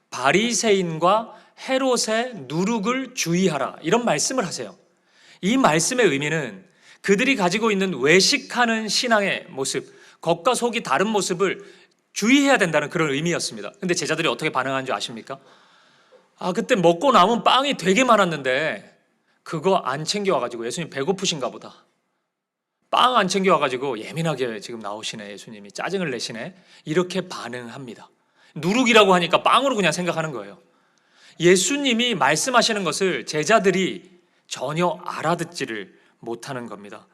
바리새인과 헤롯의 누룩을 주의하라, 이런 말씀을 하세요. 이 말씀의 의미는 그들이 가지고 있는 외식하는 신앙의 모습, 겉과 속이 다른 모습을 주의해야 된다는 그런 의미였습니다. 근데 제자들이 어떻게 반응한 줄 아십니까? 그때 먹고 남은 빵이 되게 많았는데 그거 안 챙겨와가지고 예수님 배고프신가 보다, 빵 안 챙겨와가지고 예민하게 지금 나오시네, 예수님이 짜증을 내시네, 이렇게 반응합니다. 누룩이라고 하니까 빵으로 그냥 생각하는 거예요. 예수님이 말씀하시는 것을 제자들이 전혀 알아듣지를 못하는 겁니다.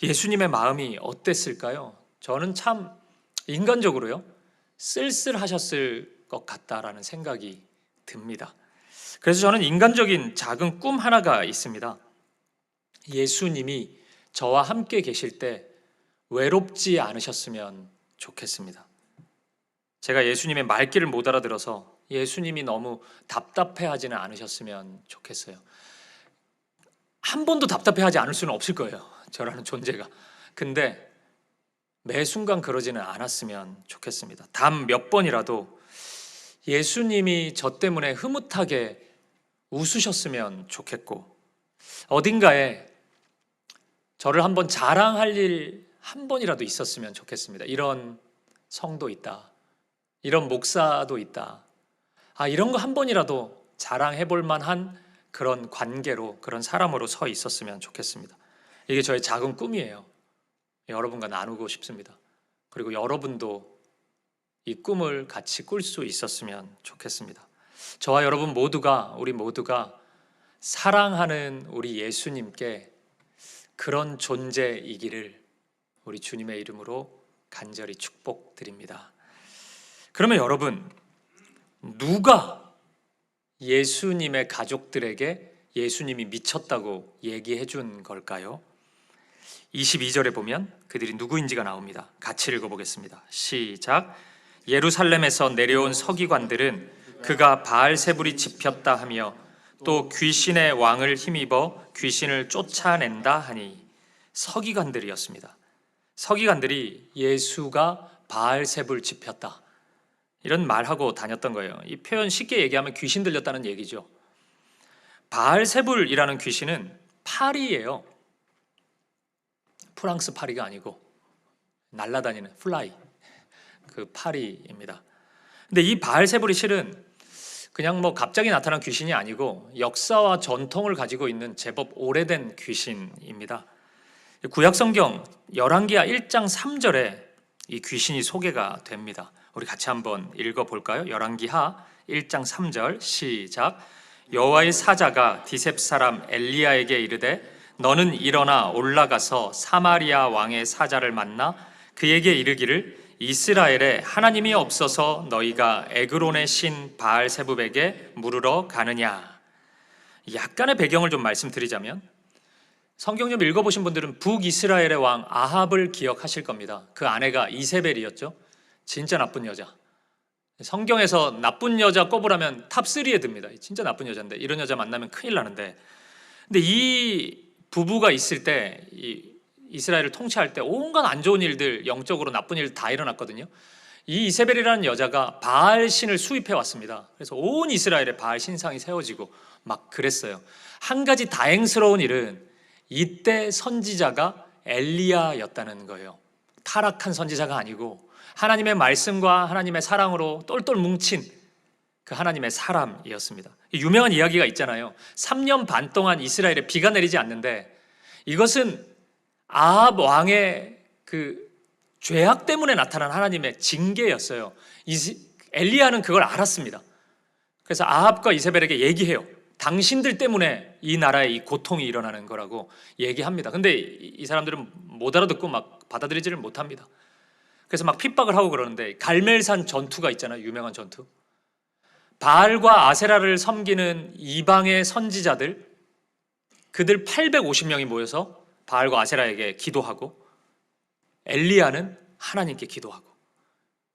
예수님의 마음이 어땠을까요? 저는 참 인간적으로요, 쓸쓸하셨을 것 같다라는 생각이 듭니다. 그래서 저는 인간적인 작은 꿈 하나가 있습니다. 예수님이 저와 함께 계실 때 외롭지 않으셨으면 좋겠습니다. 제가 예수님의 말귀를 못 알아들어서 예수님이 너무 답답해하지는 않으셨으면 좋겠어요. 한 번도 답답해하지 않을 수는 없을 거예요, 저라는 존재가. 근데 매 순간 그러지는 않았으면 좋겠습니다. 단 몇 번이라도 예수님이 저 때문에 흐뭇하게 웃으셨으면 좋겠고, 어딘가에 저를 한번 자랑할 일 한 번이라도 있었으면 좋겠습니다. 이런 성도 있다, 이런 목사도 있다, 이런 거 한 번이라도 자랑해 볼 만한 그런 관계로, 그런 사람으로 서 있었으면 좋겠습니다. 이게 저의 작은 꿈이에요. 여러분과 나누고 싶습니다. 그리고 여러분도 이 꿈을 같이 꿀 수 있었으면 좋겠습니다. 저와 여러분 모두가, 우리 모두가 사랑하는 우리 예수님께 그런 존재이기를 우리 주님의 이름으로 간절히 축복드립니다. 그러면 여러분, 누가 예수님의 가족들에게 예수님이 미쳤다고 얘기해 준 걸까요? 22절에 보면 그들이 누구인지가 나옵니다. 같이 읽어보겠습니다. 시작. 예루살렘에서 내려온 서기관들은 그가 바알세불이 집혔다 하며 또 귀신의 왕을 힘입어 귀신을 쫓아낸다 하니, 서기관들이었습니다. 서기관들이 예수가 바알세불 집혔다, 이런 말하고 다녔던 거예요. 이 표현 쉽게 얘기하면 귀신 들렸다는 얘기죠. 바알세불이라는 귀신은 파리예요. 프랑스 파리가 아니고 날아다니는 플라이, 그 파리입니다. 근데 이 바알세불이 실은 그냥 갑자기 나타난 귀신이 아니고 역사와 전통을 가지고 있는 제법 오래된 귀신입니다. 구약성경 열왕기하 1장 3절에 이 귀신이 소개가 됩니다. 우리 같이 한번 읽어볼까요? 열왕기하 1장 3절 시작. 여호와의 사자가 디셉 사람 엘리야에게 이르되 너는 일어나 올라가서 사마리아 왕의 사자를 만나 그에게 이르기를 이스라엘에 하나님이 없어서 너희가 에그론의 신 바알세붑에게 물으러 가느냐. 약간의 배경을 좀 말씀드리자면, 성경 좀 읽어보신 분들은 북이스라엘의 왕 아합을 기억하실 겁니다. 그 아내가 이세벨이었죠. 진짜 나쁜 여자. 성경에서 나쁜 여자 꼽으라면 탑3에 듭니다. 진짜 나쁜 여자인데, 이런 여자 만나면 큰일 나는데, 근데 이 부부가 있을 때, 이 이스라엘을 통치할 때 온갖 안 좋은 일들, 영적으로 나쁜 일 다 일어났거든요. 이 이세벨이라는 여자가 바알 신을 수입해 왔습니다. 그래서 온 이스라엘에 바알 신상이 세워지고 막 그랬어요. 한 가지 다행스러운 일은 이때 선지자가 엘리야였다는 거예요. 타락한 선지자가 아니고 하나님의 말씀과 하나님의 사랑으로 똘똘 뭉친 그 하나님의 사람이었습니다. 유명한 이야기가 있잖아요. 3년 반 동안 이스라엘에 비가 내리지 않는데 이것은 아합 왕의 그 죄악 때문에 나타난 하나님의 징계였어요. 엘리야는 그걸 알았습니다. 그래서 아합과 이세벨에게 얘기해요. 당신들 때문에 이 나라에 이 고통이 일어나는 거라고 얘기합니다. 근데 이 사람들은 못 알아듣고 막 받아들이지를 못합니다. 그래서 막 핍박을 하고 그러는데 갈멜산 전투가 있잖아요. 유명한 전투. 바알과 아세라를 섬기는 이방의 선지자들, 그들 850명이 모여서 바알과 아세라에게 기도하고 엘리야는 하나님께 기도하고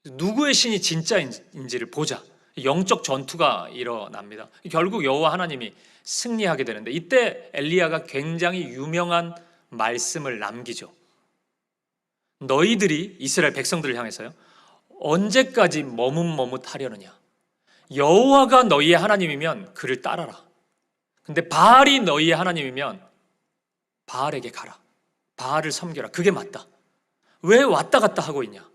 누구의 신이 진짜인지를 보자. 영적 전투가 일어납니다. 결국 여호와 하나님이 승리하게 되는데 이때 엘리야가 굉장히 유명한 말씀을 남기죠. 너희들이 이스라엘 백성들을 향해서요. 언제까지 머뭇머뭇하려느냐. 여호와가 너희의 하나님이면 그를 따라라. 근데 바알이 너희의 하나님이면 바알에게 가라. 바알을 섬겨라. 그게 맞다. 왜 왔다 갔다 하고 있냐?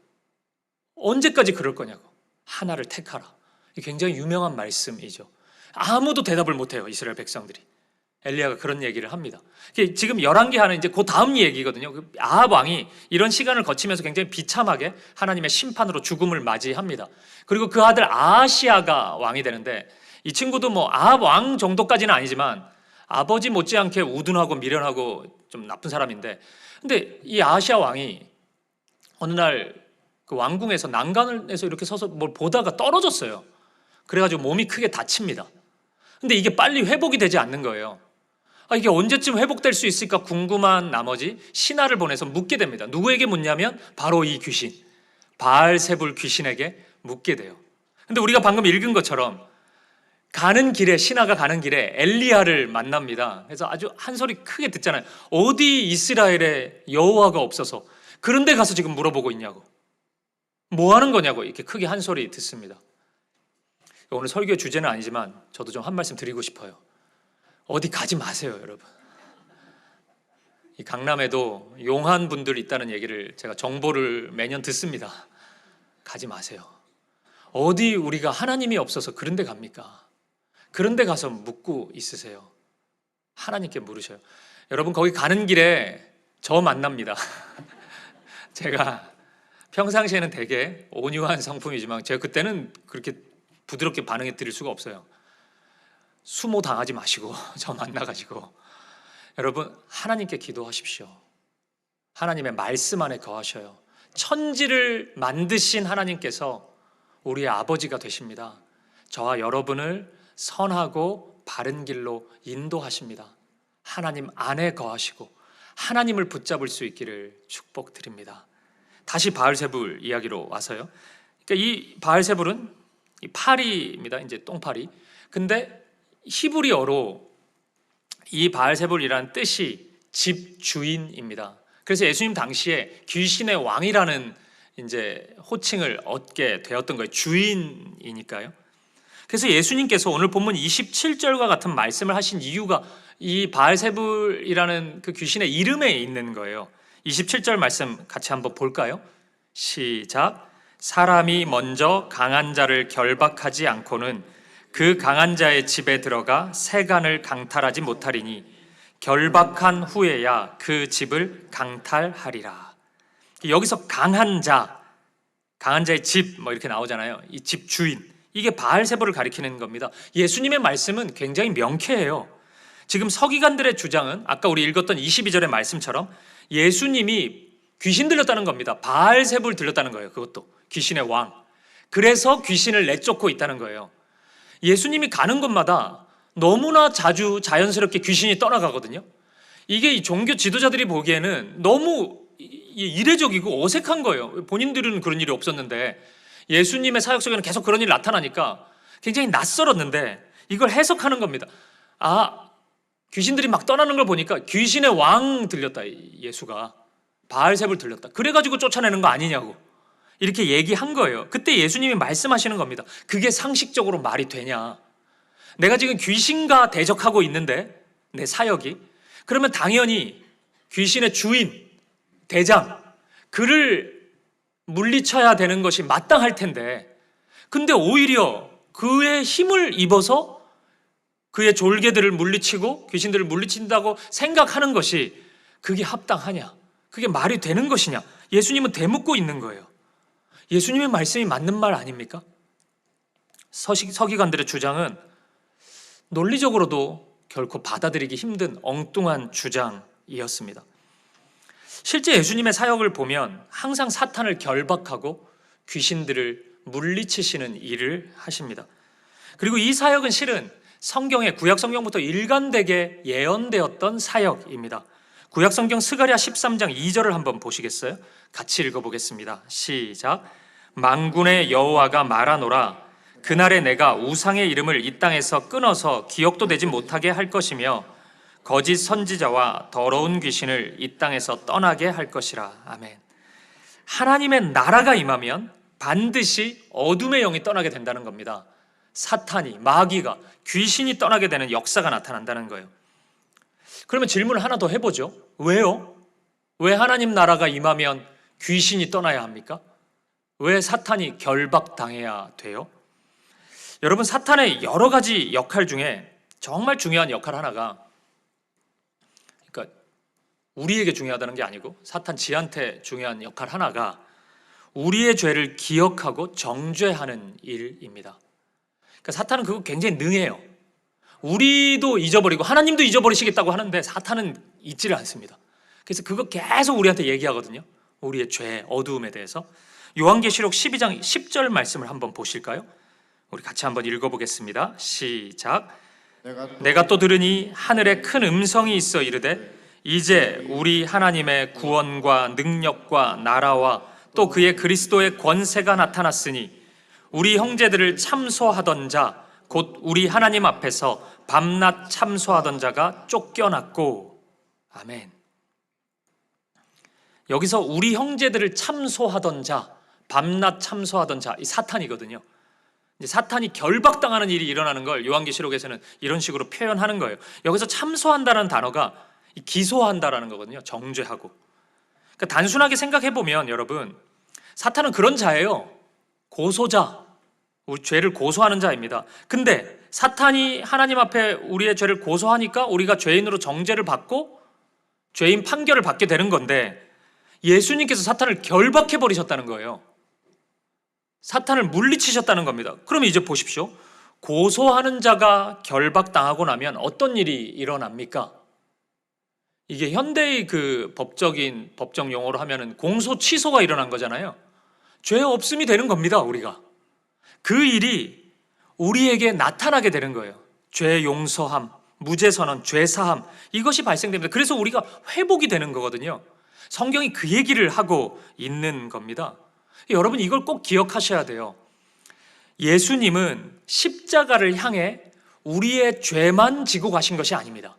언제까지 그럴 거냐고. 하나를 택하라. 굉장히 유명한 말씀이죠. 아무도 대답을 못해요. 이스라엘 백성들이. 엘리야가 그런 얘기를 합니다. 지금 열왕기하는 이제 그 다음 얘기거든요. 아합 왕이 이런 시간을 거치면서 굉장히 비참하게 하나님의 심판으로 죽음을 맞이합니다. 그리고 그 아들 아하시아가 왕이 되는데 이 친구도 뭐 아합 왕 정도까지는 아니지만 아버지 못지않게 우둔하고 미련하고 좀 나쁜 사람인데, 근데 이 아하시아 왕이 어느 날 그 왕궁에서 난간에서 이렇게 서서 뭘 보다가 떨어졌어요. 그래가지고 몸이 크게 다칩니다. 근데 이게 빨리 회복이 되지 않는 거예요. 이게 언제쯤 회복될 수 있을까 궁금한 나머지 신하를 보내서 묻게 됩니다. 누구에게 묻냐면 바로 이 귀신, 바알세불 귀신에게 묻게 돼요. 근데 우리가 방금 읽은 것처럼 가는 길에, 신하가 가는 길에 엘리야를 만납니다. 그래서 아주 한 소리 크게 듣잖아요. 어디 이스라엘에 여호와가 없어서 그런 데 가서 지금 물어보고 있냐고. 뭐 하는 거냐고 이렇게 크게 한 소리 듣습니다. 오늘 설교 주제는 아니지만 저도 좀 한 말씀 드리고 싶어요. 어디 가지 마세요, 여러분. 이 강남에도 용한 분들 있다는 얘기를 제가 정보를 매년 듣습니다. 가지 마세요. 어디 우리가 하나님이 없어서 그런 데 갑니까? 그런 데 가서 묻고 있으세요. 하나님께 물으셔요. 여러분 거기 가는 길에 저 만납니다. 제가 평상시에는 되게 온유한 성품이지만 제가 그때는 그렇게 부드럽게 반응해 드릴 수가 없어요. 수모 당하지 마시고 저 만나가지고 여러분 하나님께 기도하십시오. 하나님의 말씀 안에 거하셔요. 천지를 만드신 하나님께서 우리의 아버지가 되십니다. 저와 여러분을 선하고 바른 길로 인도하십니다. 하나님 안에 거하시고 하나님을 붙잡을 수 있기를 축복드립니다. 다시 바알세불 이야기로 와서요. 그러니까 이 바알세불은 이 파리입니다. 이제 똥파리. 근데 히브리어로 이 바알세불이라는 뜻이 집주인입니다. 그래서 예수님 당시에 귀신의 왕이라는 이제 호칭을 얻게 되었던 거예요. 주인이니까요. 그래서 예수님께서 오늘 본문 27절과 같은 말씀을 하신 이유가 이 바알세불이라는 그 귀신의 이름에 있는 거예요. 27절 말씀 같이 한번 볼까요? 시작. 사람이 먼저 강한 자를 결박하지 않고는 그 강한 자의 집에 들어가 세간을 강탈하지 못하리니 결박한 후에야 그 집을 강탈하리라. 여기서 강한 자, 강한 자의 집 뭐 이렇게 나오잖아요. 이 집 주인, 이게 바알세불을 가리키는 겁니다. 예수님의 말씀은 굉장히 명쾌해요. 지금 서기관들의 주장은 아까 우리 읽었던 22절의 말씀처럼 예수님이 귀신 들렸다는 겁니다. 바알세불 들렸다는 거예요. 그것도 귀신의 왕. 그래서 귀신을 내쫓고 있다는 거예요. 예수님이 가는 곳마다 너무나 자주 자연스럽게 귀신이 떠나가거든요. 이게 이 종교 지도자들이 보기에는 너무 이례적이고 어색한 거예요. 본인들은 그런 일이 없었는데 예수님의 사역 속에는 계속 그런 일이 나타나니까 굉장히 낯설었는데 이걸 해석하는 겁니다. 귀신들이 막 떠나는 걸 보니까 귀신의 왕 들렸다. 예수가 바알세불 들렸다. 그래가지고 쫓아내는 거 아니냐고. 이렇게 얘기한 거예요. 그때 예수님이 말씀하시는 겁니다. 그게 상식적으로 말이 되냐? 내가 지금 귀신과 대적하고 있는데 내 사역이, 그러면 당연히 귀신의 주인, 대장, 그를 물리쳐야 되는 것이 마땅할 텐데, 근데 오히려 그의 힘을 입어서 그의 졸개들을 물리치고 귀신들을 물리친다고 생각하는 것이 그게 합당하냐? 그게 말이 되는 것이냐? 예수님은 되묻고 있는 거예요. 예수님의 말씀이 맞는 말 아닙니까? 서기관들의 주장은 논리적으로도 결코 받아들이기 힘든 엉뚱한 주장이었습니다. 실제 예수님의 사역을 보면 항상 사탄을 결박하고 귀신들을 물리치시는 일을 하십니다. 그리고 이 사역은 실은 성경의 구약 성경부터 일관되게 예언되었던 사역입니다. 구약 성경 스가랴 13장 2절을 한번 보시겠어요? 같이 읽어보겠습니다. 시작. 만군의 여호와가 말하노라. 그날에 내가 우상의 이름을 이 땅에서 끊어서 기억도 되지 못하게 할 것이며 거짓 선지자와 더러운 귀신을 이 땅에서 떠나게 할 것이라. 아멘. 하나님의 나라가 임하면 반드시 어둠의 영이 떠나게 된다는 겁니다. 사탄이, 마귀가, 귀신이 떠나게 되는 역사가 나타난다는 거예요. 그러면 질문을 하나 더 해보죠. 왜요? 왜 하나님 나라가 임하면 귀신이 떠나야 합니까? 왜 사탄이 결박당해야 돼요? 여러분, 사탄의 여러 가지 역할 중에 정말 중요한 역할 하나가, 그러니까 우리에게 중요하다는 게 아니고 사탄 지한테 중요한 역할 하나가 우리의 죄를 기억하고 정죄하는 일입니다. 그러니까 사탄은 그거 굉장히 능해요. 우리도 잊어버리고 하나님도 잊어버리시겠다고 하는데 사탄은 잊지를 않습니다. 그래서 그거 계속 우리한테 얘기하거든요. 우리의 죄, 어두움에 대해서. 요한계시록 12장 10절 말씀을 한번 보실까요? 우리 같이 한번 읽어보겠습니다. 시작. 내가 또 들으니 하늘에 큰 음성이 있어 이르되 이제 우리 하나님의 구원과 능력과 나라와 또 그의 그리스도의 권세가 나타났으니 우리 형제들을 참소하던 자 곧 우리 하나님 앞에서 밤낮 참소하던 자가 쫓겨났고. 아멘. 여기서 우리 형제들을 참소하던 자, 밤낮 참소하던 자, 이 사탄이거든요. 이제 사탄이 결박당하는 일이 일어나는 걸 요한계시록에서는 이런 식으로 표현하는 거예요. 여기서 참소한다는 단어가 기소한다라는 거거든요. 정죄하고. 그러니까 단순하게 생각해 보면 여러분, 사탄은 그런 자예요. 고소자, 우리 죄를 고소하는 자입니다. 근데 사탄이 하나님 앞에 우리의 죄를 고소하니까 우리가 죄인으로 정죄를 받고 죄인 판결을 받게 되는 건데, 예수님께서 사탄을 결박해 버리셨다는 거예요. 사탄을 물리치셨다는 겁니다. 그러면 이제 보십시오. 고소하는 자가 결박당하고 나면 어떤 일이 일어납니까? 이게 현대의 그 법적인 법정 용어로 하면은 공소 취소가 일어난 거잖아요. 죄 없음이 되는 겁니다, 우리가. 그 일이 우리에게 나타나게 되는 거예요. 죄 용서함, 무죄 선언, 죄 사함, 이것이 발생됩니다. 그래서 우리가 회복이 되는 거거든요. 성경이 그 얘기를 하고 있는 겁니다. 여러분, 이걸 꼭 기억하셔야 돼요. 예수님은 십자가를 향해 우리의 죄만 지고 가신 것이 아닙니다.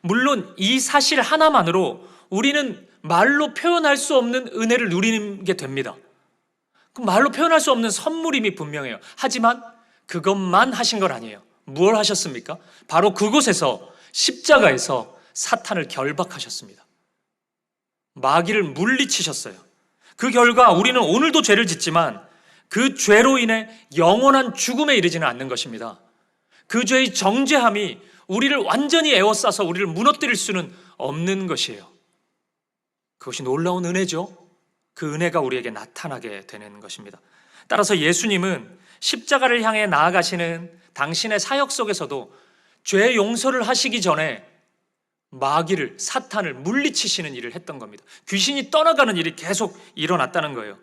물론 이 사실 하나만으로 우리는 말로 표현할 수 없는 은혜를 누리게 됩니다. 그 말로 표현할 수 없는 선물임이 분명해요. 하지만 그것만 하신 건 아니에요. 무엇 하셨습니까? 바로 그곳에서 십자가에서 사탄을 결박하셨습니다. 마귀를 물리치셨어요. 그 결과 우리는 오늘도 죄를 짓지만 그 죄로 인해 영원한 죽음에 이르지는 않는 것입니다. 그 죄의 정죄함이 우리를 완전히 에워싸서 우리를 무너뜨릴 수는 없는 것이에요. 그것이 놀라운 은혜죠. 그 은혜가 우리에게 나타나게 되는 것입니다. 따라서 예수님은 십자가를 향해 나아가시는 당신의 사역 속에서도 죄 용서를 하시기 전에 마귀를, 사탄을 물리치시는 일을 했던 겁니다. 귀신이 떠나가는 일이 계속 일어났다는 거예요.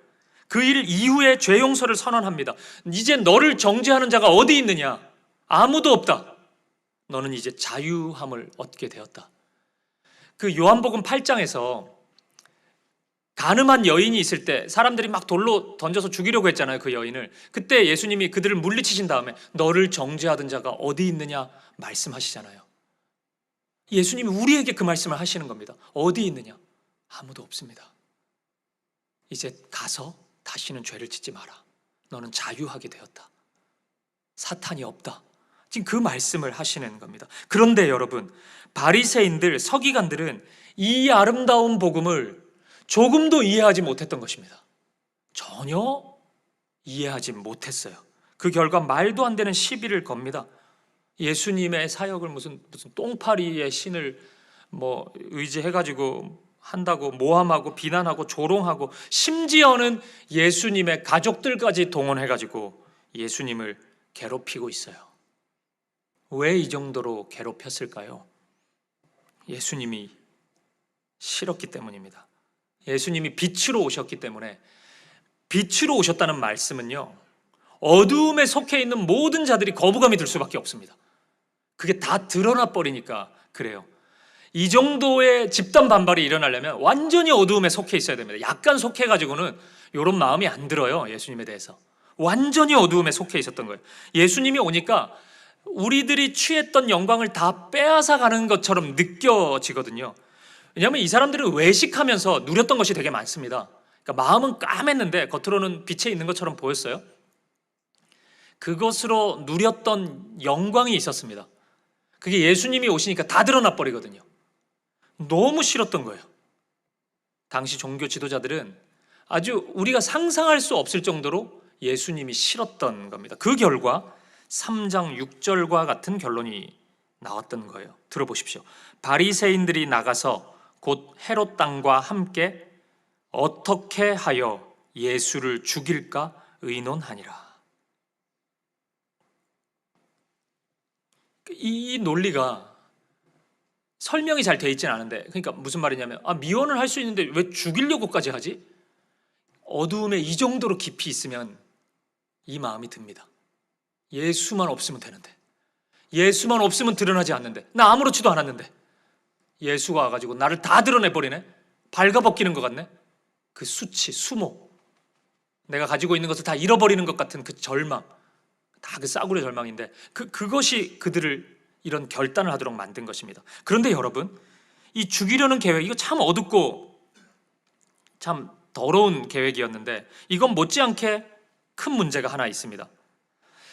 그 일 이후에 죄 용서를 선언합니다. 이제 너를 정죄하는 자가 어디 있느냐? 아무도 없다. 너는 이제 자유함을 얻게 되었다. 그 요한복음 8장에서 가늠한 여인이 있을 때 사람들이 막 돌로 던져서 죽이려고 했잖아요, 그 여인을. 그때 예수님이 그들을 물리치신 다음에 너를 정죄하던 자가 어디 있느냐 말씀하시잖아요. 예수님이 우리에게 그 말씀을 하시는 겁니다. 어디 있느냐? 아무도 없습니다. 이제 가서 다시는 죄를 짓지 마라. 너는 자유하게 되었다. 사탄이 없다. 지금 그 말씀을 하시는 겁니다. 그런데 여러분, 바리새인들, 서기관들은 이 아름다운 복음을 조금도 이해하지 못했던 것입니다. 전혀 이해하지 못했어요. 그 결과 말도 안 되는 시비를 겁니다. 예수님의 사역을 무슨 똥파리의 신을 의지해가지고 한다고 모함하고 비난하고 조롱하고, 심지어는 예수님의 가족들까지 동원해가지고 예수님을 괴롭히고 있어요. 왜 이 정도로 괴롭혔을까요? 예수님이 싫었기 때문입니다. 예수님이 빛으로 오셨기 때문에. 빛으로 오셨다는 말씀은요, 어두움에 속해 있는 모든 자들이 거부감이 들 수밖에 없습니다. 그게 다 드러나 버리니까 그래요. 이 정도의 집단 반발이 일어나려면 완전히 어두움에 속해 있어야 됩니다. 약간 속해가지고는 이런 마음이 안 들어요. 예수님에 대해서 완전히 어두움에 속해 있었던 거예요. 예수님이 오니까 우리들이 취했던 영광을 다 빼앗아 가는 것처럼 느껴지거든요. 왜냐하면 이 사람들은 외식하면서 누렸던 것이 되게 많습니다. 그러니까 마음은 까맸는데 겉으로는 빛에 있는 것처럼 보였어요. 그것으로 누렸던 영광이 있었습니다. 그게 예수님이 오시니까 다 드러나 버리거든요. 너무 싫었던 거예요. 당시 종교 지도자들은 아주 우리가 상상할 수 없을 정도로 예수님이 싫었던 겁니다. 그 결과 3장 6절과 같은 결론이 나왔던 거예요. 들어보십시오. 바리새인들이 나가서 곧 헤롯 땅과 함께 어떻게 하여 예수를 죽일까 의논하니라. 이 논리가 설명이 잘 돼 있지는 않은데, 그러니까 무슨 말이냐면, 미워는 할 수 있는데 왜 죽이려고까지 하지? 어두움에 이 정도로 깊이 있으면 이 마음이 듭니다. 예수만 없으면 되는데, 예수만 없으면 드러나지 않는데, 나 아무렇지도 않았는데 예수가 와가지고 나를 다 드러내버리네? 발가벗기는 것 같네? 그 수치, 수모, 내가 가지고 있는 것을 다 잃어버리는 것 같은 그 절망, 다 그 싸구려 절망인데 그것이 그들을 이런 결단을 하도록 만든 것입니다. 그런데 여러분, 이 죽이려는 계획, 이거 참 어둡고 참 더러운 계획이었는데 이건 못지않게 큰 문제가 하나 있습니다.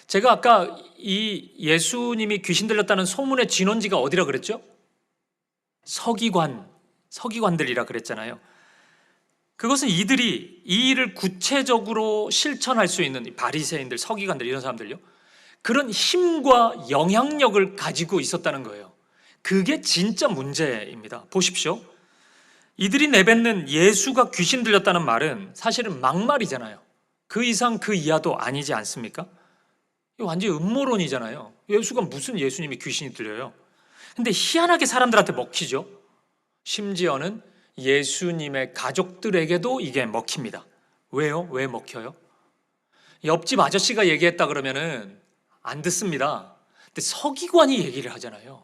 제가 아까 이 예수님이 귀신 들렸다는 소문의 진원지가 어디라 그랬죠? 서기관들이라 그랬잖아요. 그것은 이들이 이 일을 구체적으로 실천할 수 있는 바리새인들, 서기관들, 이런 사람들요, 그런 힘과 영향력을 가지고 있었다는 거예요. 그게 진짜 문제입니다. 보십시오. 이들이 내뱉는 예수가 귀신 들렸다는 말은 사실은 막말이잖아요. 그 이상 그 이하도 아니지 않습니까? 이거 완전히 음모론이잖아요. 예수가 무슨 예수님이 귀신이 들려요? 근데 희한하게 사람들한테 먹히죠. 심지어는 예수님의 가족들에게도 이게 먹힙니다. 왜요? 왜 먹혀요? 옆집 아저씨가 얘기했다 그러면은 안 듣습니다. 근데 서기관이 얘기를 하잖아요.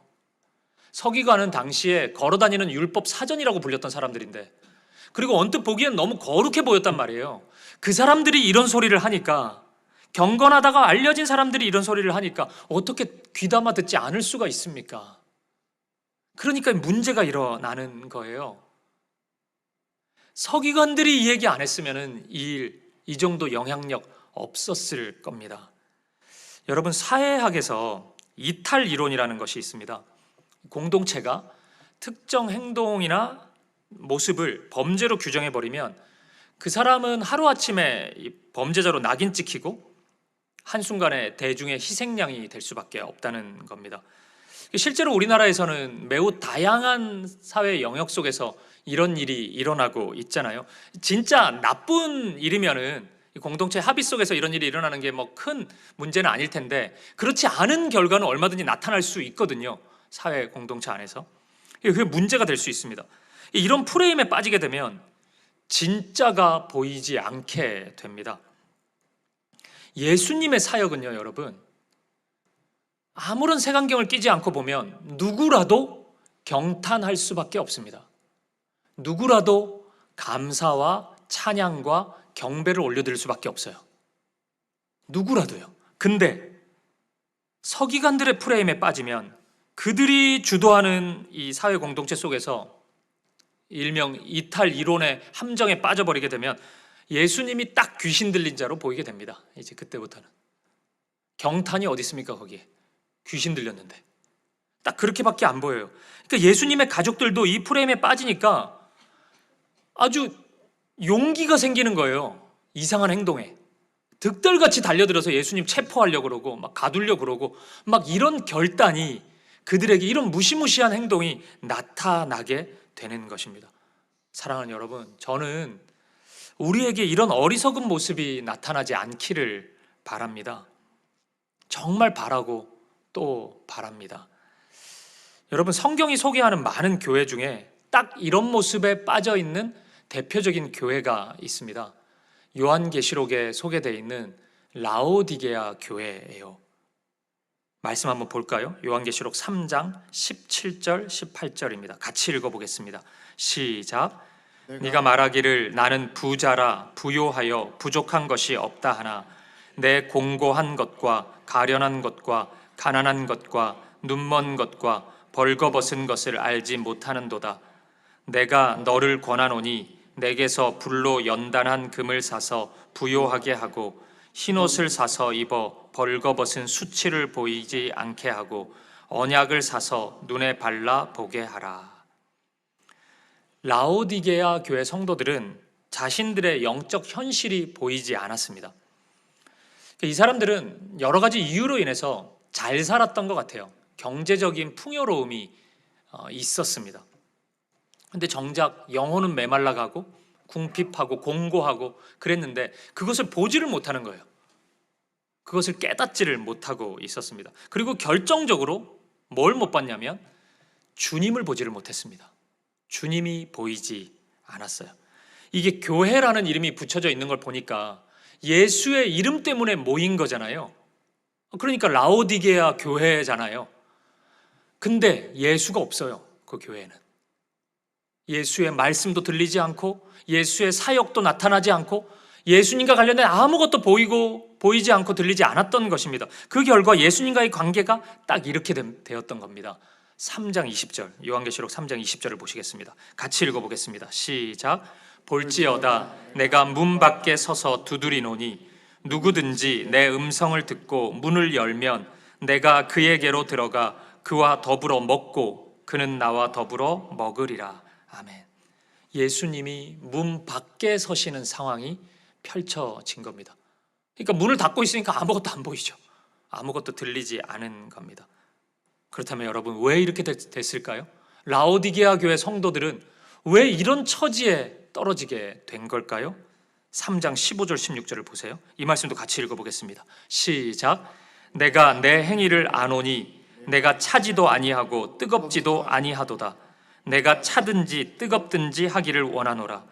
서기관은 당시에 걸어다니는 율법 사전이라고 불렸던 사람들인데, 그리고 언뜻 보기엔 너무 거룩해 보였단 말이에요. 그 사람들이 이런 소리를 하니까, 경건하다가 알려진 사람들이 이런 소리를 하니까 어떻게 귀담아 듣지 않을 수가 있습니까? 그러니까 문제가 일어나는 거예요. 서기관들이 이 얘기 안 했으면 이 정도 영향력 없었을 겁니다. 여러분, 사회학에서 이탈 이론이라는 것이 있습니다. 공동체가 특정 행동이나 모습을 범죄로 규정해버리면 그 사람은 하루아침에 범죄자로 낙인 찍히고 한순간에 대중의 희생양이 될 수밖에 없다는 겁니다. 실제로 우리나라에서는 매우 다양한 사회 영역 속에서 이런 일이 일어나고 있잖아요. 진짜 나쁜 일이면은 공동체 합의 속에서 이런 일이 일어나는 게 뭐 큰 문제는 아닐 텐데, 그렇지 않은 결과는 얼마든지 나타날 수 있거든요. 사회 공동체 안에서. 그게 문제가 될 수 있습니다. 이런 프레임에 빠지게 되면 진짜가 보이지 않게 됩니다. 예수님의 사역은요, 여러분, 아무런 색안경을 끼지 않고 보면 누구라도 경탄할 수밖에 없습니다. 누구라도 감사와 찬양과 경배를 올려드릴 수밖에 없어요. 누구라도요. 근데 서기관들의 프레임에 빠지면 그들이 주도하는 이 사회 공동체 속에서 일명 이탈 이론의 함정에 빠져버리게 되면 예수님이 딱 귀신 들린 자로 보이게 됩니다. 이제 그때부터는 경탄이 어디 있습니까? 거기에 귀신 들렸는데 딱 그렇게밖에 안 보여요. 그러니까 예수님의 가족들도 이 프레임에 빠지니까 아주 용기가 생기는 거예요. 이상한 행동에 득달같이 달려들어서 예수님 체포하려고 그러고 막 가두려고 그러고 막 이런 결단이 그들에게 이런 무시무시한 행동이 나타나게 되는 것입니다. 사랑하는 여러분, 저는 우리에게 이런 어리석은 모습이 나타나지 않기를 바랍니다. 정말 바라고 또 바랍니다. 여러분, 성경이 소개하는 많은 교회 중에 딱 이런 모습에 빠져 있는 대표적인 교회가 있습니다. 요한계시록에 소개되어 있는 라오디게아 교회예요. 말씀 한번 볼까요? 요한계시록 3장 17절 18절입니다. 같이 읽어보겠습니다. 시작. 네가 말하기를 나는 부자라 부요하여 부족한 것이 없다 하나 내 공고한 것과 가련한 것과 가난한 것과 눈먼 것과 벌거벗은 것을 알지 못하는도다. 내가 너를 권하노니 내게서 불로 연단한 금을 사서 부요하게 하고 흰옷을 사서 입어 벌거벗은 수치를 보이지 않게 하고 언약을 사서 눈에 발라 보게 하라. 라오디게아 교회 성도들은 자신들의 영적 현실이 보이지 않았습니다. 이 사람들은 여러 가지 이유로 인해서 잘 살았던 것 같아요. 경제적인 풍요로움이 있었습니다. 근데 정작 영혼은 메말라가고 궁핍하고 공고하고 그랬는데 그것을 보지를 못하는 거예요. 그것을 깨닫지를 못하고 있었습니다. 그리고 결정적으로 뭘 못 봤냐면 주님을 보지를 못했습니다. 주님이 보이지 않았어요. 이게 교회라는 이름이 붙여져 있는 걸 보니까 예수의 이름 때문에 모인 거잖아요. 그러니까 라오디게아 교회잖아요. 근데 예수가 없어요. 그 교회에는. 예수의 말씀도 들리지 않고 예수의 사역도 나타나지 않고 예수님과 관련된 아무것도 보이지 않고 들리지 않았던 것입니다. 그 결과 예수님과의 관계가 딱 이렇게 되었던 겁니다. 3장 20절, 요한계시록 3장 20절을 보시겠습니다. 같이 읽어보겠습니다. 시작. 볼지어다 내가 문 밖에 서서 두드리노니 누구든지 내 음성을 듣고 문을 열면 내가 그에게로 들어가 그와 더불어 먹고 그는 나와 더불어 먹으리라. 아멘. 예수님이 문 밖에 서시는 상황이 펼쳐진 겁니다. 그러니까 문을 닫고 있으니까 아무것도 안 보이죠. 아무것도 들리지 않은 겁니다. 그렇다면 여러분, 왜 이렇게 됐을까요? 라오디게아 교회 성도들은 왜 이런 처지에 떨어지게 된 걸까요? 3장 15절 16절을 보세요. 이 말씀도 같이 읽어보겠습니다. 시작. 내가 내 행위를 아노니 내가 차지도 아니하고 뜨겁지도 아니하도다. 내가 차든지 뜨겁든지 하기를 원하노라.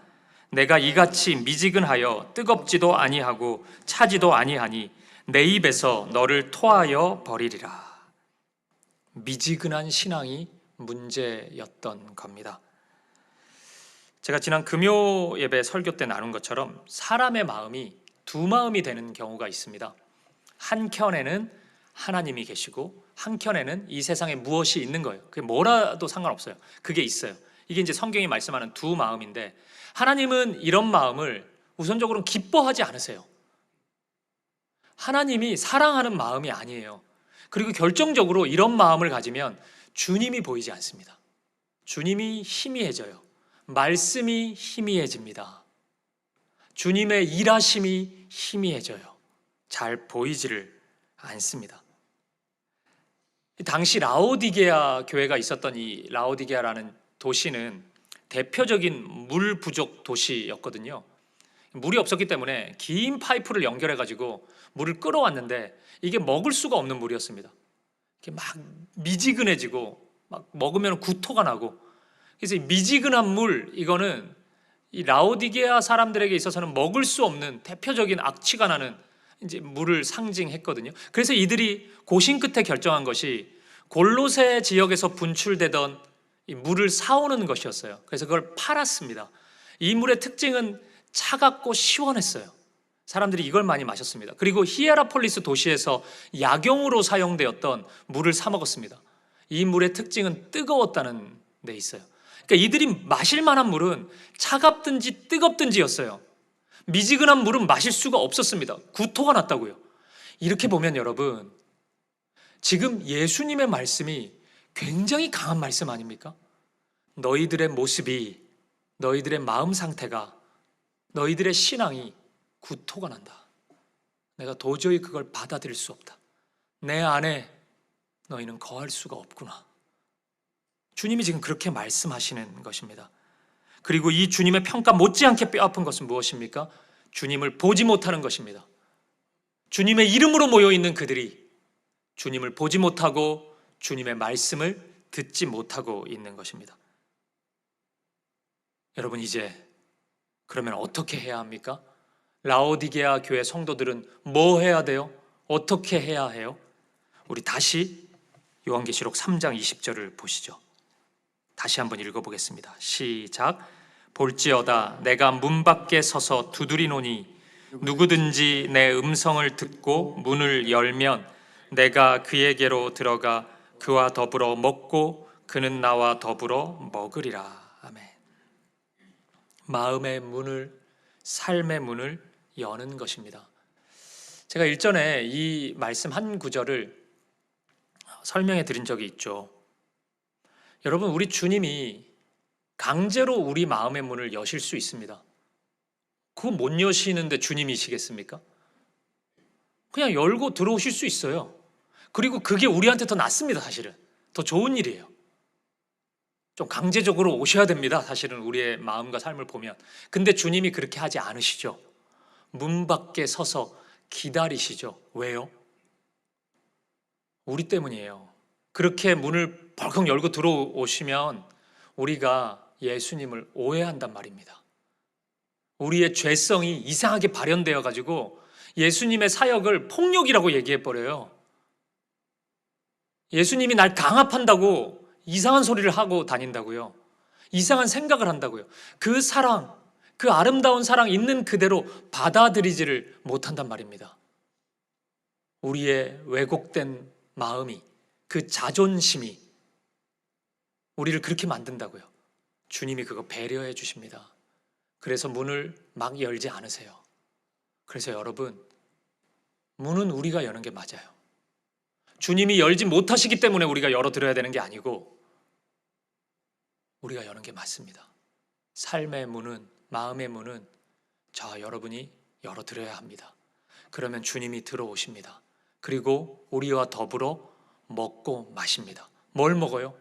내가 이같이 미지근하여 뜨겁지도 아니하고 차지도 아니하니 내 입에서 너를 토하여 버리리라. 미지근한 신앙이 문제였던 겁니다. 제가 지난 금요 예배 설교 때 나눈 것처럼 사람의 마음이 두 마음이 되는 경우가 있습니다. 한켠에는 하나님이 계시고 한켠에는 이 세상에 무엇이 있는 거예요. 그게 뭐라도 상관없어요. 그게 있어요. 이게 이제 성경이 말씀하는 두 마음인데 하나님은 이런 마음을 우선적으로는 기뻐하지 않으세요. 하나님이 사랑하는 마음이 아니에요. 그리고 결정적으로 이런 마음을 가지면 주님이 보이지 않습니다. 주님이 희미해져요. 말씀이 희미해집니다. 주님의 일하심이 희미해져요. 잘 보이지를 않습니다. 당시 라오디게아 교회가 있었던 이 라오디게아라는 도시는 대표적인 물 부족 도시였거든요. 물이 없었기 때문에 긴 파이프를 연결해가지고 물을 끌어왔는데 이게 먹을 수가 없는 물이었습니다. 이렇게 막 미지근해지고 막 먹으면 구토가 나고, 그래서 이 미지근한 물, 이거는 이 라오디게아 사람들에게 있어서는 먹을 수 없는 대표적인 악취가 나는 이제 물을 상징했거든요. 그래서 이들이 고심 끝에 결정한 것이 골로새 지역에서 분출되던 이 물을 사오는 것이었어요. 그래서 그걸 팔았습니다. 이 물의 특징은 차갑고 시원했어요. 사람들이 이걸 많이 마셨습니다. 그리고 히에라폴리스 도시에서 약용으로 사용되었던 물을 사 먹었습니다. 이 물의 특징은 뜨거웠다는 데 있어요. 그러니까 이들이 마실 만한 물은 차갑든지 뜨겁든지였어요. 미지근한 물은 마실 수가 없었습니다. 구토가 났다고요. 이렇게 보면 여러분, 지금 예수님의 말씀이 굉장히 강한 말씀 아닙니까? 너희들의 모습이, 너희들의 마음 상태가, 너희들의 신앙이 구토가 난다. 내가 도저히 그걸 받아들일 수 없다. 내 안에 너희는 거할 수가 없구나. 주님이 지금 그렇게 말씀하시는 것입니다. 그리고 이 주님의 평가 못지않게 뼈아픈 것은 무엇입니까? 주님을 보지 못하는 것입니다. 주님의 이름으로 모여있는 그들이 주님을 보지 못하고 주님의 말씀을 듣지 못하고 있는 것입니다. 여러분, 이제 그러면 어떻게 해야 합니까? 라오디게아 교회 성도들은 뭐 해야 돼요? 어떻게 해야 해요? 우리 다시 요한계시록 3장 20절을 보시죠. 다시 한번 읽어보겠습니다. 시작. 볼지어다 내가 문 밖에 서서 두드리노니 누구든지 내 음성을 듣고 문을 열면 내가 그에게로 들어가 그와 더불어 먹고 그는 나와 더불어 먹으리라. 아멘. 마음의 문을, 삶의 문을 여는 것입니다. 제가 일전에 이 말씀 한 구절을 설명해 드린 적이 있죠. 여러분, 우리 주님이 강제로 우리 마음의 문을 여실 수 있습니다. 그거 못 여시는데 주님이시겠습니까? 그냥 열고 들어오실 수 있어요. 그리고 그게 우리한테 더 낫습니다. 사실은 더 좋은 일이에요. 좀 강제적으로 오셔야 됩니다. 사실은 우리의 마음과 삶을 보면. 근데 주님이 그렇게 하지 않으시죠. 문 밖에 서서 기다리시죠. 왜요? 우리 때문이에요. 그렇게 문을 벌컥 열고 들어오시면 우리가 예수님을 오해한단 말입니다. 우리의 죄성이 이상하게 발현되어 가지고 예수님의 사역을 폭력이라고 얘기해 버려요. 예수님이 날 강압한다고 이상한 소리를 하고 다닌다고요. 이상한 생각을 한다고요. 그 사랑, 그 아름다운 사랑 있는 그대로 받아들이지를 못한단 말입니다. 우리의 왜곡된 마음이, 그 자존심이 우리를 그렇게 만든다고요. 주님이 그거 배려해 주십니다. 그래서 문을 막 열지 않으세요. 그래서 여러분, 문은 우리가 여는 게 맞아요. 주님이 열지 못하시기 때문에 우리가 열어드려야 되는 게 아니고 우리가 여는 게 맞습니다. 삶의 문은, 마음의 문은 저와 여러분이 열어드려야 합니다. 그러면 주님이 들어오십니다. 그리고 우리와 더불어 먹고 마십니다. 뭘 먹어요?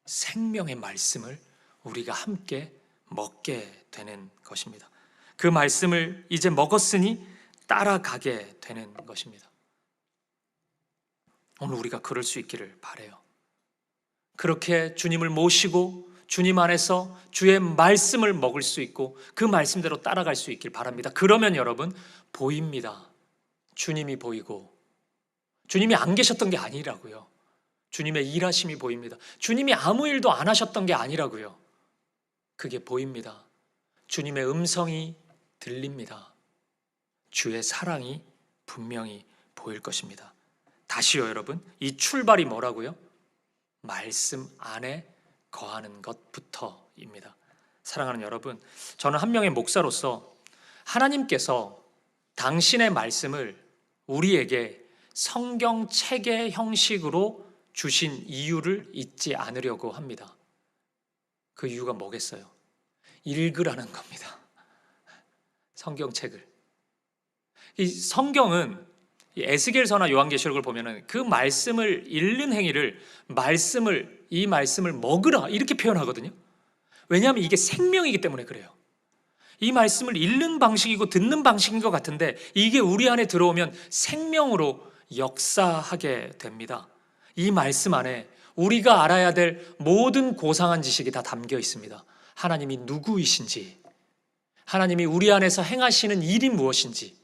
생명의 말씀을 우리가 함께 먹게 되는 것입니다. 그 말씀을 이제 먹었으니 따라가게 되는 것입니다. 오늘 우리가 그럴 수 있기를 바라요. 그렇게 주님을 모시고 주님 안에서 주의 말씀을 먹을 수 있고 그 말씀대로 따라갈 수 있길 바랍니다. 그러면 여러분, 보입니다. 주님이 보이고 주님이 안 계셨던 게 아니라고요. 주님의 일하심이 보입니다. 주님이 아무 일도 안 하셨던 게 아니라고요. 그게 보입니다. 주님의 음성이 들립니다. 주의 사랑이 분명히 보일 것입니다. 다시요, 여러분. 이 출발이 뭐라고요? 말씀 안에 거하는 것부터입니다. 사랑하는 여러분, 저는 한 명의 목사로서 하나님께서 당신의 말씀을 우리에게 성경책의 형식으로 주신 이유를 잊지 않으려고 합니다. 그 이유가 뭐겠어요? 읽으라는 겁니다. 성경책을. 이 성경은 에스겔서나 요한계시록을 보면은 그 말씀을 읽는 행위를 이 말씀을 먹으라 이렇게 표현하거든요. 왜냐하면 이게 생명이기 때문에 그래요. 이 말씀을 읽는 방식이고 듣는 방식인 것 같은데 이게 우리 안에 들어오면 생명으로 역사하게 됩니다. 이 말씀 안에 우리가 알아야 될 모든 고상한 지식이 다 담겨 있습니다. 하나님이 누구이신지, 하나님이 우리 안에서 행하시는 일이 무엇인지,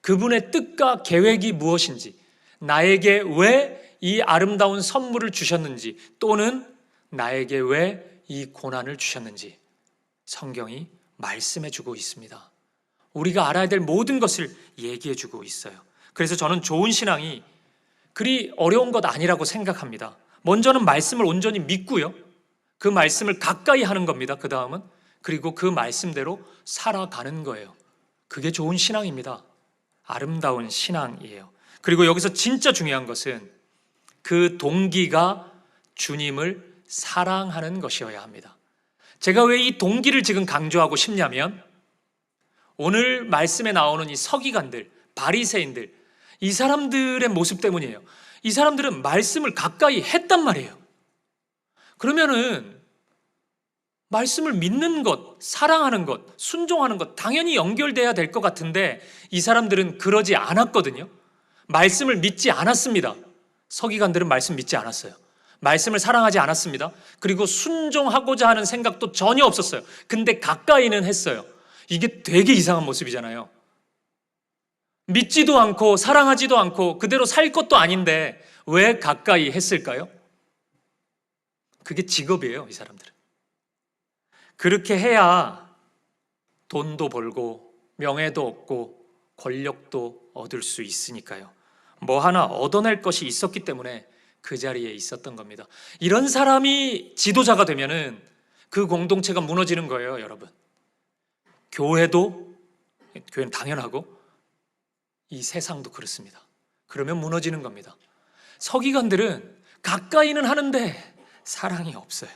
그분의 뜻과 계획이 무엇인지, 나에게 왜 이 아름다운 선물을 주셨는지, 또는 나에게 왜 이 고난을 주셨는지 성경이 말씀해 주고 있습니다. 우리가 알아야 될 모든 것을 얘기해 주고 있어요. 그래서 저는 좋은 신앙이 그리 어려운 것 아니라고 생각합니다. 먼저는 말씀을 온전히 믿고요. 그 말씀을 가까이 하는 겁니다. 그 다음은 그리고 그 말씀대로 살아가는 거예요. 그게 좋은 신앙입니다. 아름다운 신앙이에요. 그리고 여기서 진짜 중요한 것은 그 동기가 주님을 사랑하는 것이어야 합니다. 제가 왜 이 동기를 지금 강조하고 싶냐면 오늘 말씀에 나오는 이 서기관들, 바리새인들, 이 사람들의 모습 때문이에요. 이 사람들은 말씀을 가까이 했단 말이에요. 그러면은 말씀을 믿는 것, 사랑하는 것, 순종하는 것 당연히 연결돼야 될 것 같은데 이 사람들은 그러지 않았거든요. 말씀을 믿지 않았습니다. 서기관들은 말씀 믿지 않았어요. 말씀을 사랑하지 않았습니다. 그리고 순종하고자 하는 생각도 전혀 없었어요. 근데 가까이는 했어요. 이게 되게 이상한 모습이잖아요. 믿지도 않고 사랑하지도 않고 그대로 살 것도 아닌데 왜 가까이 했을까요? 그게 직업이에요, 이 사람들은. 그렇게 해야 돈도 벌고 명예도 얻고 권력도 얻을 수 있으니까요. 뭐 하나 얻어낼 것이 있었기 때문에 그 자리에 있었던 겁니다. 이런 사람이 지도자가 되면은 그 공동체가 무너지는 거예요, 여러분. 교회는 당연하고 이 세상도 그렇습니다. 그러면 무너지는 겁니다. 서기관들은 가까이는 하는데 사랑이 없어요.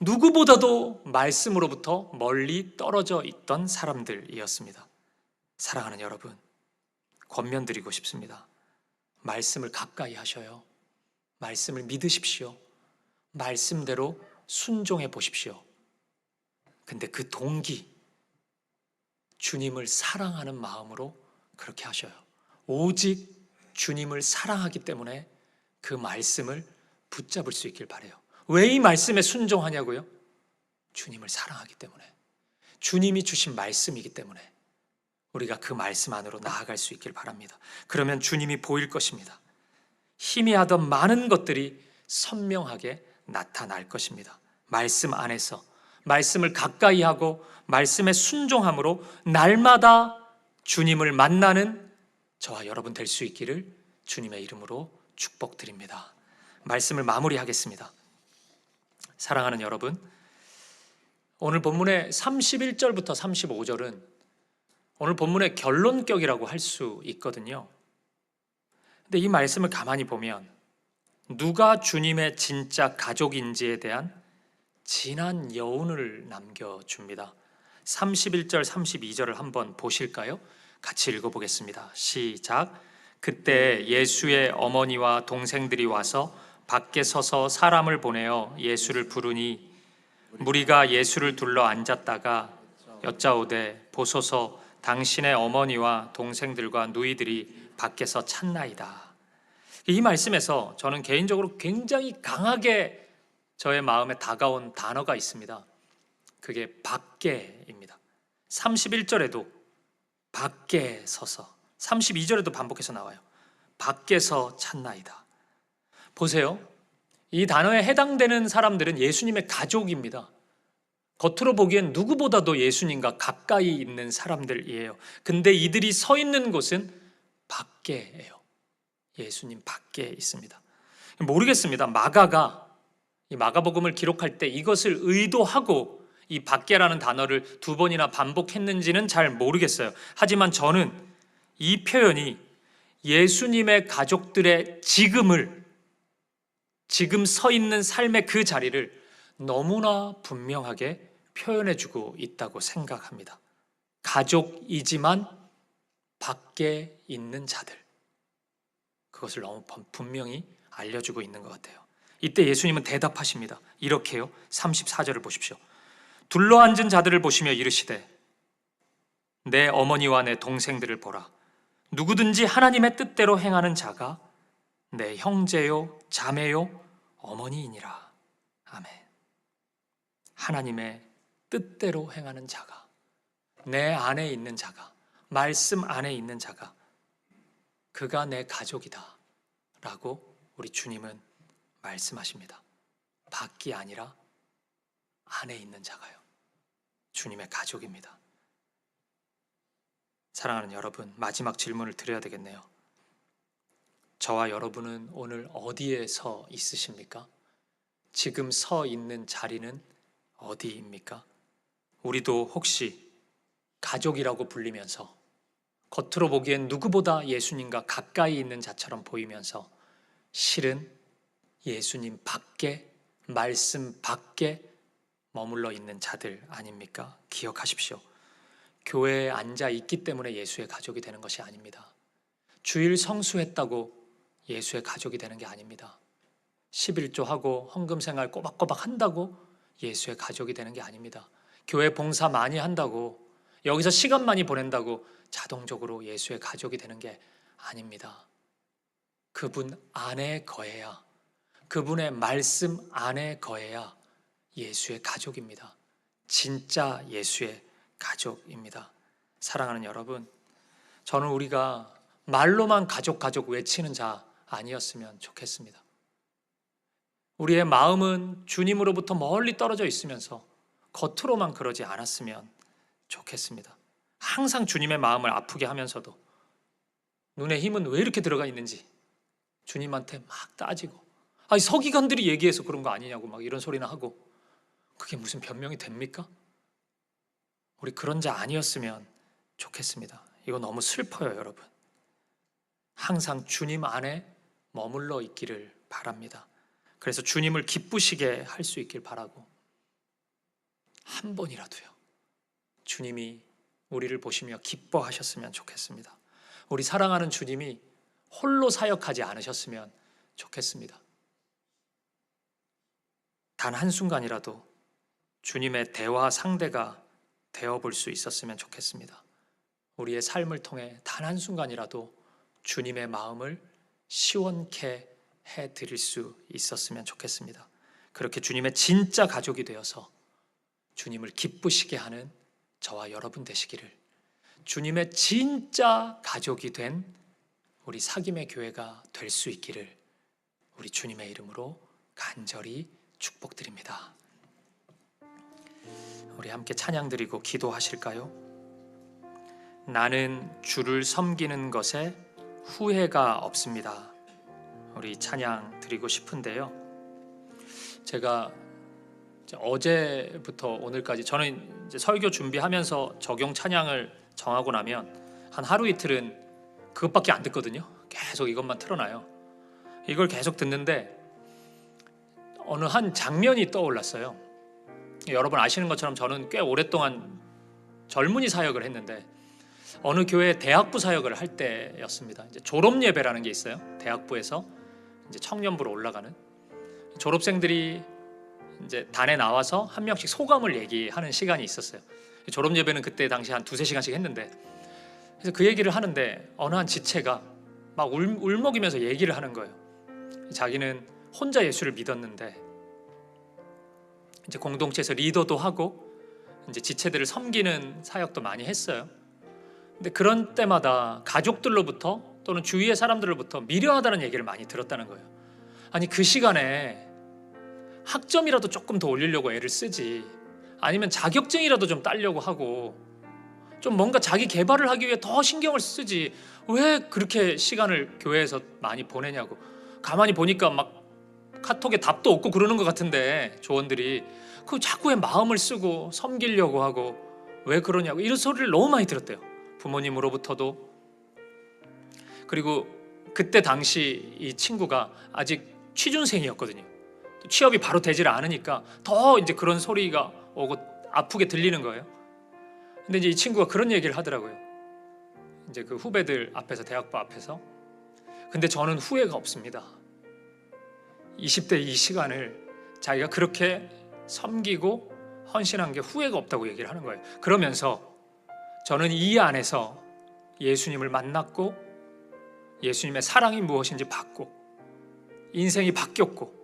누구보다도 말씀으로부터 멀리 떨어져 있던 사람들이었습니다. 사랑하는 여러분, 권면드리고 싶습니다. 말씀을 가까이 하셔요. 말씀을 믿으십시오. 말씀대로 순종해 보십시오. 근데 그 동기, 주님을 사랑하는 마음으로 그렇게 하셔요. 오직 주님을 사랑하기 때문에 그 말씀을 붙잡을 수 있길 바라요. 왜 이 말씀에 순종하냐고요? 주님을 사랑하기 때문에, 주님이 주신 말씀이기 때문에 우리가 그 말씀 안으로 나아갈 수 있길 바랍니다. 그러면 주님이 보일 것입니다. 희미하던 많은 것들이 선명하게 나타날 것입니다. 말씀 안에서 말씀을 가까이 하고 말씀에 순종함으로 날마다 주님을 만나는 저와 여러분 될 수 있기를 주님의 이름으로 축복드립니다. 말씀을 마무리하겠습니다. 사랑하는 여러분, 오늘 본문의 31절부터 35절은 오늘 본문의 결론격이라고 할 수 있거든요. 근데 이 말씀을 가만히 보면 누가 주님의 진짜 가족인지에 대한 진한 여운을 남겨줍니다. 31절, 32절을 한번 보실까요? 같이 읽어보겠습니다. 시작. 그때 예수의 어머니와 동생들이 와서 밖에 서서 사람을 보내어 예수를 부르니 무리가 예수를 둘러 앉았다가 여짜오되 보소서 당신의 어머니와 동생들과 누이들이 밖에서 찾나이다. 이 말씀에서 저는 개인적으로 굉장히 강하게 저의 마음에 다가온 단어가 있습니다. 그게 밖에입니다. 31절에도 밖에 서서, 32절에도 반복해서 나와요. 밖에서 찾나이다. 보세요. 이 단어에 해당되는 사람들은 예수님의 가족입니다. 겉으로 보기엔 누구보다도 예수님과 가까이 있는 사람들이에요. 근데 이들이 서 있는 곳은 밖에예요. 예수님 밖에 있습니다. 모르겠습니다. 마가가 이 마가복음을 기록할 때 이것을 의도하고 이 밖에라는 단어를 두 번이나 반복했는지는 잘 모르겠어요. 하지만 저는 이 표현이 예수님의 가족들의 지금 서 있는 삶의 그 자리를 너무나 분명하게 표현해주고 있다고 생각합니다. 가족이지만 밖에 있는 자들, 그것을 너무 분명히 알려주고 있는 것 같아요. 이때 예수님은 대답하십니다. 이렇게요. 34절을 보십시오. 둘러앉은 자들을 보시며 이르시되 내 어머니와 내 동생들을 보라. 누구든지 하나님의 뜻대로 행하는 자가 내 형제요 자매요 어머니이니라. 아멘. 하나님의 뜻대로 행하는 자가, 내 안에 있는 자가, 말씀 안에 있는 자가, 그가 내 가족이다 라고 우리 주님은 말씀하십니다. 밖이 아니라 안에 있는 자가요, 주님의 가족입니다. 사랑하는 여러분, 마지막 질문을 드려야 되겠네요. 저와 여러분은 오늘 어디에 서 있으십니까? 지금 서 있는 자리는 어디입니까? 우리도 혹시 가족이라고 불리면서 겉으로 보기엔 누구보다 예수님과 가까이 있는 자처럼 보이면서 실은 예수님 밖에, 말씀 밖에 머물러 있는 자들 아닙니까? 기억하십시오. 교회에 앉아 있기 때문에 예수의 가족이 되는 것이 아닙니다. 주일 성수했다고 예수의 가족이 되는 게 아닙니다. 11조 하고 헌금 생활 꼬박꼬박 한다고 예수의 가족이 되는 게 아닙니다. 교회 봉사 많이 한다고, 여기서 시간 많이 보낸다고 자동적으로 예수의 가족이 되는 게 아닙니다. 그분 안에 거해야, 그분의 말씀 안에 거해야 예수의 가족입니다. 진짜 예수의 가족입니다. 사랑하는 여러분, 저는 우리가 말로만 가족 외치는 자 아니었으면 좋겠습니다. 우리의 마음은 주님으로부터 멀리 떨어져 있으면서 겉으로만 그러지 않았으면 좋겠습니다. 항상 주님의 마음을 아프게 하면서도 눈에 힘은 왜 이렇게 들어가 있는지 주님한테 막 따지고, 아니 서기관들이 얘기해서 그런 거 아니냐고 막 이런 소리나 하고, 그게 무슨 변명이 됩니까? 우리 그런 자 아니었으면 좋겠습니다. 이거 너무 슬퍼요, 여러분. 항상 주님 안에 머물러 있기를 바랍니다. 그래서 주님을 기쁘시게 할 수 있길 바라고, 한 번이라도요 주님이 우리를 보시며 기뻐하셨으면 좋겠습니다. 우리 사랑하는 주님이 홀로 사역하지 않으셨으면 좋겠습니다. 단 한순간이라도 주님의 대화 상대가 되어볼 수 있었으면 좋겠습니다. 우리의 삶을 통해 단 한순간이라도 주님의 마음을 시원케 해드릴 수 있었으면 좋겠습니다. 그렇게 주님의 진짜 가족이 되어서 주님을 기쁘시게 하는 저와 여러분 되시기를, 주님의 진짜 가족이 된 우리 사김의 교회가 될 수 있기를 우리 주님의 이름으로 간절히 축복드립니다. 우리 함께 찬양 드리고 기도하실까요? 나는 주를 섬기는 것에 후회가 없습니다. 우리 찬양 드리고 싶은데요, 제가 어제부터 오늘까지, 저는 이제 설교 준비하면서 적용 찬양을 정하고 나면 한 하루 이틀은 그것밖에 안 듣거든요. 계속 이것만 틀어놔요. 이걸 계속 듣는데 어느 한 장면이 떠올랐어요. 여러분 아시는 것처럼 저는 꽤 오랫동안 젊은이 사역을 했는데 어느 교회 대학부 사역을 할 때였습니다. 이제 졸업 예배라는 게 있어요. 대학부에서 이제 청년부로 올라가는 졸업생들이 이제 단에 나와서 한 명씩 소감을 얘기하는 시간이 있었어요. 졸업 예배는 그때 당시 한 2-3시간씩 했는데, 그래서 그 얘기를 하는데 어느 한 지체가 막 울먹이면서 얘기를 하는 거예요. 자기는 혼자 예수를 믿었는데 이제 공동체에서 리더도 하고 이제 지체들을 섬기는 사역도 많이 했어요. 근데 그런 때마다 가족들로부터 또는 주위의 사람들로부터 미련하다는 얘기를 많이 들었다는 거예요. 아니 그 시간에 학점이라도 조금 더 올리려고 애를 쓰지, 아니면 자격증이라도 좀 따려고 하고 좀 뭔가 자기 개발을 하기 위해 더 신경을 쓰지 왜 그렇게 시간을 교회에서 많이 보내냐고. 가만히 보니까 막 카톡에 답도 없고 그러는 것 같은데 조원들이 그 자꾸 왜 마음을 쓰고 섬기려고 하고 왜 그러냐고 이런 소리를 너무 많이 들었대요. 부모님으로부터도. 그리고 그때 당시 이 친구가 아직 취준생이었거든요. 취업이 바로 되질 않으니까 더 이제 그런 소리가 오고 아프게 들리는 거예요. 근데 이제 이 친구가 그런 얘기를 하더라고요. 이제 그 후배들 앞에서, 대학부 앞에서, 근데 저는 후회가 없습니다. 20대 이 시간을 자기가 그렇게 섬기고 헌신한 게 후회가 없다고 얘기를 하는 거예요. 그러면서 저는 이 안에서 예수님을 만났고 예수님의 사랑이 무엇인지 봤고 인생이 바뀌었고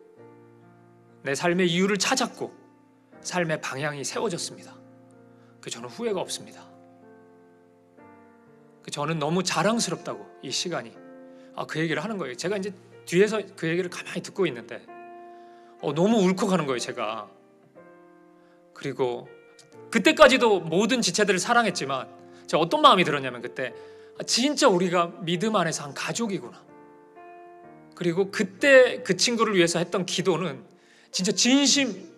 내 삶의 이유를 찾았고 삶의 방향이 세워졌습니다. 저는 후회가 없습니다. 저는 너무 자랑스럽다고 이 시간이 그 얘기를 하는 거예요. 제가 이제 뒤에서 그 얘기를 가만히 듣고 있는데 너무 울컥하는 거예요, 제가. 그리고 그때까지도 모든 지체들을 사랑했지만 제가 어떤 마음이 들었냐면 그때 진짜 우리가 믿음 안에서 한 가족이구나. 그리고 그때 그 친구를 위해서 했던 기도는 진짜 진심,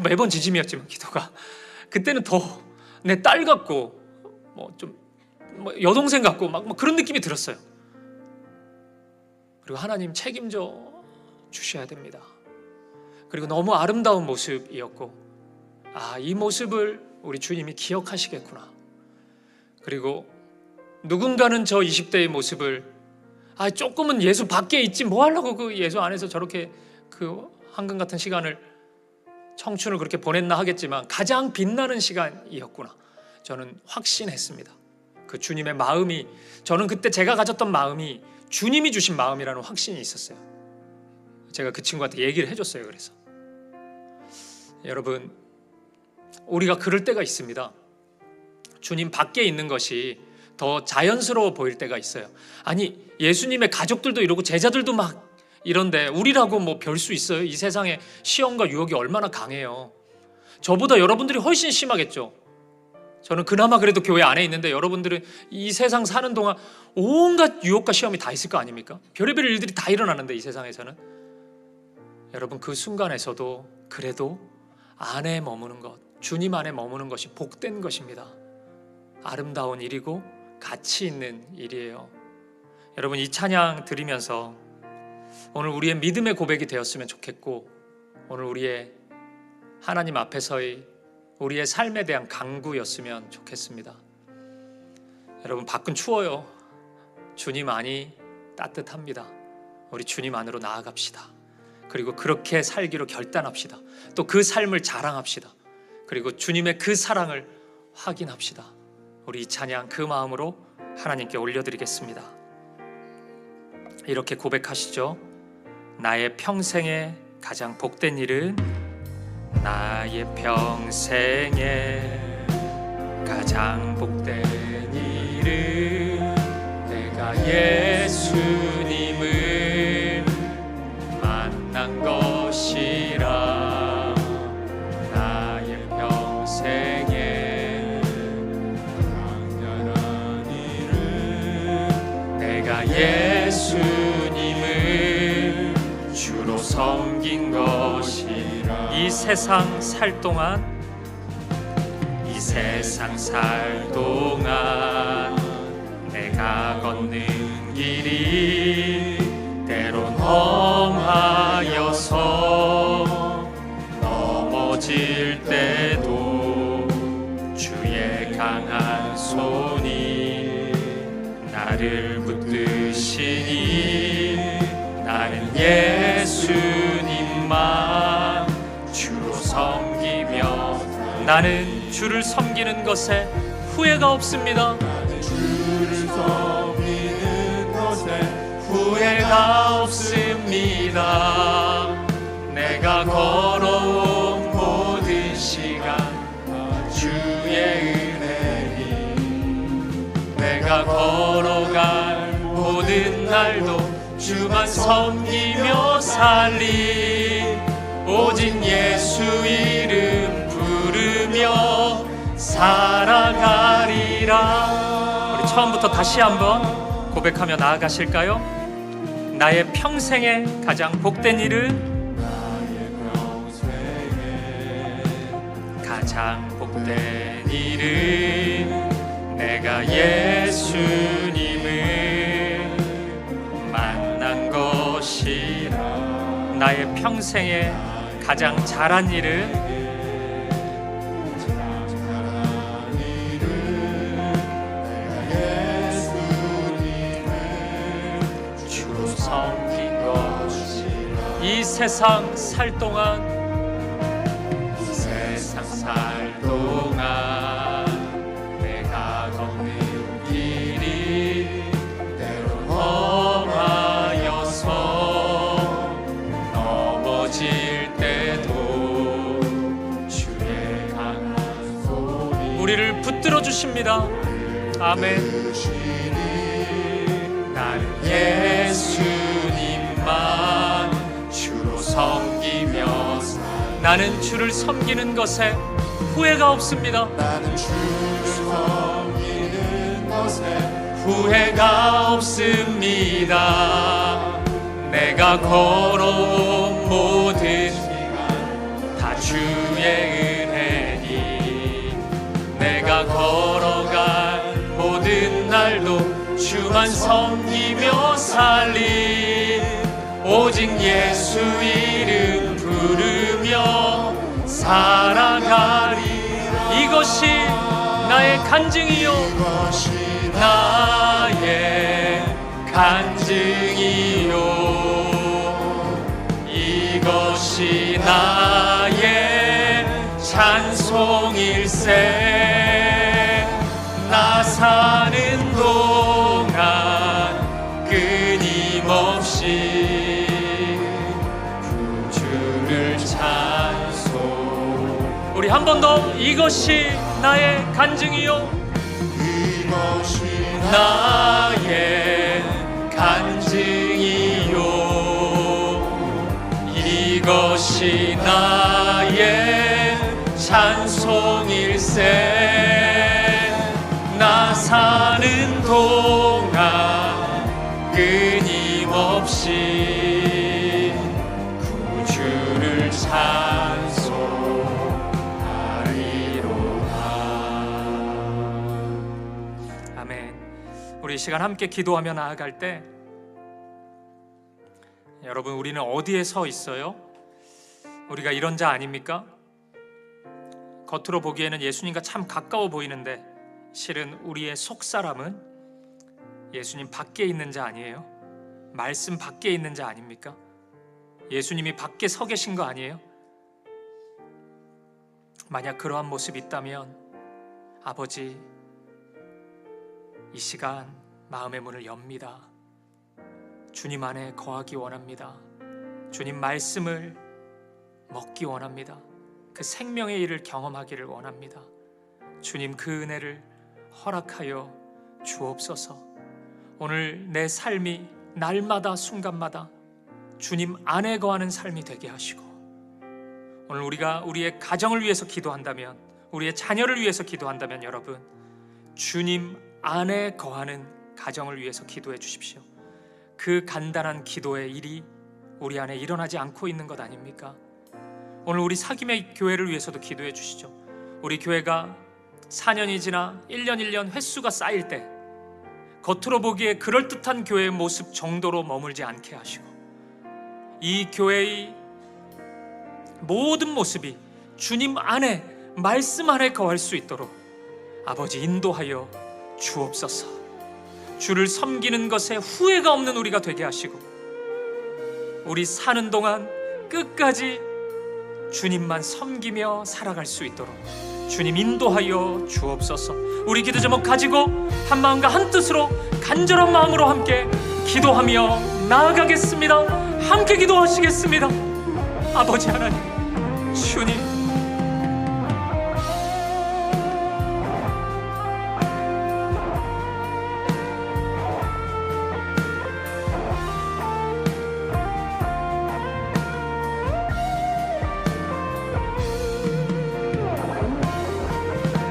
매번 진심이었지만 기도가 그때는 더 내 딸 같고 여동생 같고 막 그런 느낌이 들었어요. 그리고 하나님 책임져 주셔야 됩니다. 그리고 너무 아름다운 모습이었고, 이 모습을 우리 주님이 기억하시겠구나. 그리고 누군가는 저 20대의 모습을 조금은 예수 밖에 있지 뭐 하려고 그 예수 안에서 저렇게 그 황금 같은 시간을, 청춘을 그렇게 보냈나 하겠지만 가장 빛나는 시간이었구나. 저는 확신했습니다. 그 주님의 마음이, 저는 그때 제가 가졌던 마음이 주님이 주신 마음이라는 확신이 있었어요. 제가 그 친구한테 얘기를 해줬어요. 그래서 여러분, 우리가 그럴 때가 있습니다. 주님 밖에 있는 것이 더 자연스러워 보일 때가 있어요. 아니, 예수님의 가족들도 이러고 제자들도 막 이런데 우리라고 뭐 별 수 있어요? 이 세상에 시험과 유혹이 얼마나 강해요. 저보다 여러분들이 훨씬 심하겠죠. 저는 그나마 그래도 교회 안에 있는데 여러분들은 이 세상 사는 동안 온갖 유혹과 시험이 다 있을 거 아닙니까? 별의별 일들이 다 일어나는데 이 세상에서는. 여러분, 그 순간에서도 그래도 안에 머무는 것, 주님 안에 머무는 것이 복된 것입니다. 아름다운 일이고 가치 있는 일이에요. 여러분, 이 찬양 들으면서 오늘 우리의 믿음의 고백이 되었으면 좋겠고, 오늘 우리의 하나님 앞에서의 우리의 삶에 대한 강구였으면 좋겠습니다. 여러분, 밖은 추워요. 주님 안이 따뜻합니다. 우리 주님 안으로 나아갑시다. 그리고 그렇게 살기로 결단합시다. 또 그 삶을 자랑합시다. 그리고 주님의 그 사랑을 확인합시다. 우리 이 찬양 그 마음으로 하나님께 올려드리겠습니다. 이렇게 고백하시죠. 나의 평생에 가장 복된 일은, 나의 평생에 가장 복된 일은 내가 예수님을 만난 것이라. 나의 평생에 강렬한 일은 내가 예수님을 주로 섬긴 것이라. 이 세상 살 동안, 이 세상 살 동안 내가 걷는 길이 때론 험하여서 넘어질 때도 주의 강한 손이 나를 붙드시니, 나는 예수님만 주로 섬기며, 나는 주를 섬기는 것에 후회가 없습니다. 나는 주를 섬기는 것에 후회가 없습니다. 내가 걸어온 모든 시간 주의 은혜니, 내가 걸어갈 모든 날도 주만 섬기며 살리. 오직 예수 이름 부르며 살아가리라. 우리 처음부터 다시 한번 고백하며 나아가실까요? 나의 평생에 가장 복된 일은, 나의 평생에 가장 복된 일은 내가 예수님을 만난 것이라. 나의 평생에 가장 잘한 일은, 이 세상 살 동안, 세상 살 동안 내가 걷는 길이 때론 험하여서 넘어질 때도 주의 강한 손이 우리를 붙들어 주십니다. 아멘. 나는 예수님만 주로 섬기며, 나는 주를 섬기는 것에 후회가 없습니다. 나는 주를 섬기는 것에 후회가 없습니다. 내가 걸어온 모든 시간 다 주의 은혜니, 내가 걸어갈 주만 섬기며 살리 오직 예수 이름 부르며 살아가리. 이것이 나의 간증이요 나의 간증이요 이것이 나의 찬송일세. 나 사는 동안 끊임없이 주를 찬송. 우리 한 번 더. 이것이 나의 간증이요 이것이 나의 간증이요 이것이 나의 찬송일세. 나 사는 동안 끊임없이 구주를 찬송하리로다. 아멘. 우리 이 시간 함께 기도하며 나아갈 때 여러분, 우리는 어디에 서 있어요? 우리가 이런 자 아닙니까? 겉으로 보기에는 예수님과 참 가까워 보이는데 실은 우리의 속사람은 예수님 밖에 있는 자 아니에요? 말씀 밖에 있는 자 아닙니까? 예수님이 밖에 서 계신 거 아니에요? 만약 그러한 모습이 있다면 아버지, 이 시간 마음의 문을 엽니다. 주님 안에 거하기 원합니다. 주님 말씀을 먹기 원합니다. 그 생명의 일을 경험하기를 원합니다. 주님, 그 은혜를 허락하여 주옵소서. 오늘 내 삶이 날마다 순간마다 주님 안에 거하는 삶이 되게 하시고, 오늘 우리가 우리의 가정을 위해서 기도한다면, 우리의 자녀를 위해서 기도한다면 여러분, 주님 안에 거하는 가정을 위해서 기도해 주십시오. 그 간단한 기도의 일이 우리 안에 일어나지 않고 있는 것 아닙니까? 오늘 우리 사김의 교회를 위해서도 기도해 주시죠. 우리 교회가 4년이 지나 1년 횟수가 쌓일 때 겉으로 보기에 그럴듯한 교회의 모습 정도로 머물지 않게 하시고, 이 교회의 모든 모습이 주님 안에, 말씀 안에 거할 수 있도록 아버지 인도하여 주옵소서. 주를 섬기는 것에 후회가 없는 우리가 되게 하시고, 우리 사는 동안 끝까지 주님만 섬기며 살아갈 수 있도록 주님 인도하여 주옵소서. 우리 기도 제목 가지고 한 마음과 한 뜻으로 간절한 마음으로 함께 기도하며 나아가겠습니다. 함께 기도하시겠습니다. 아버지 하나님, 주님,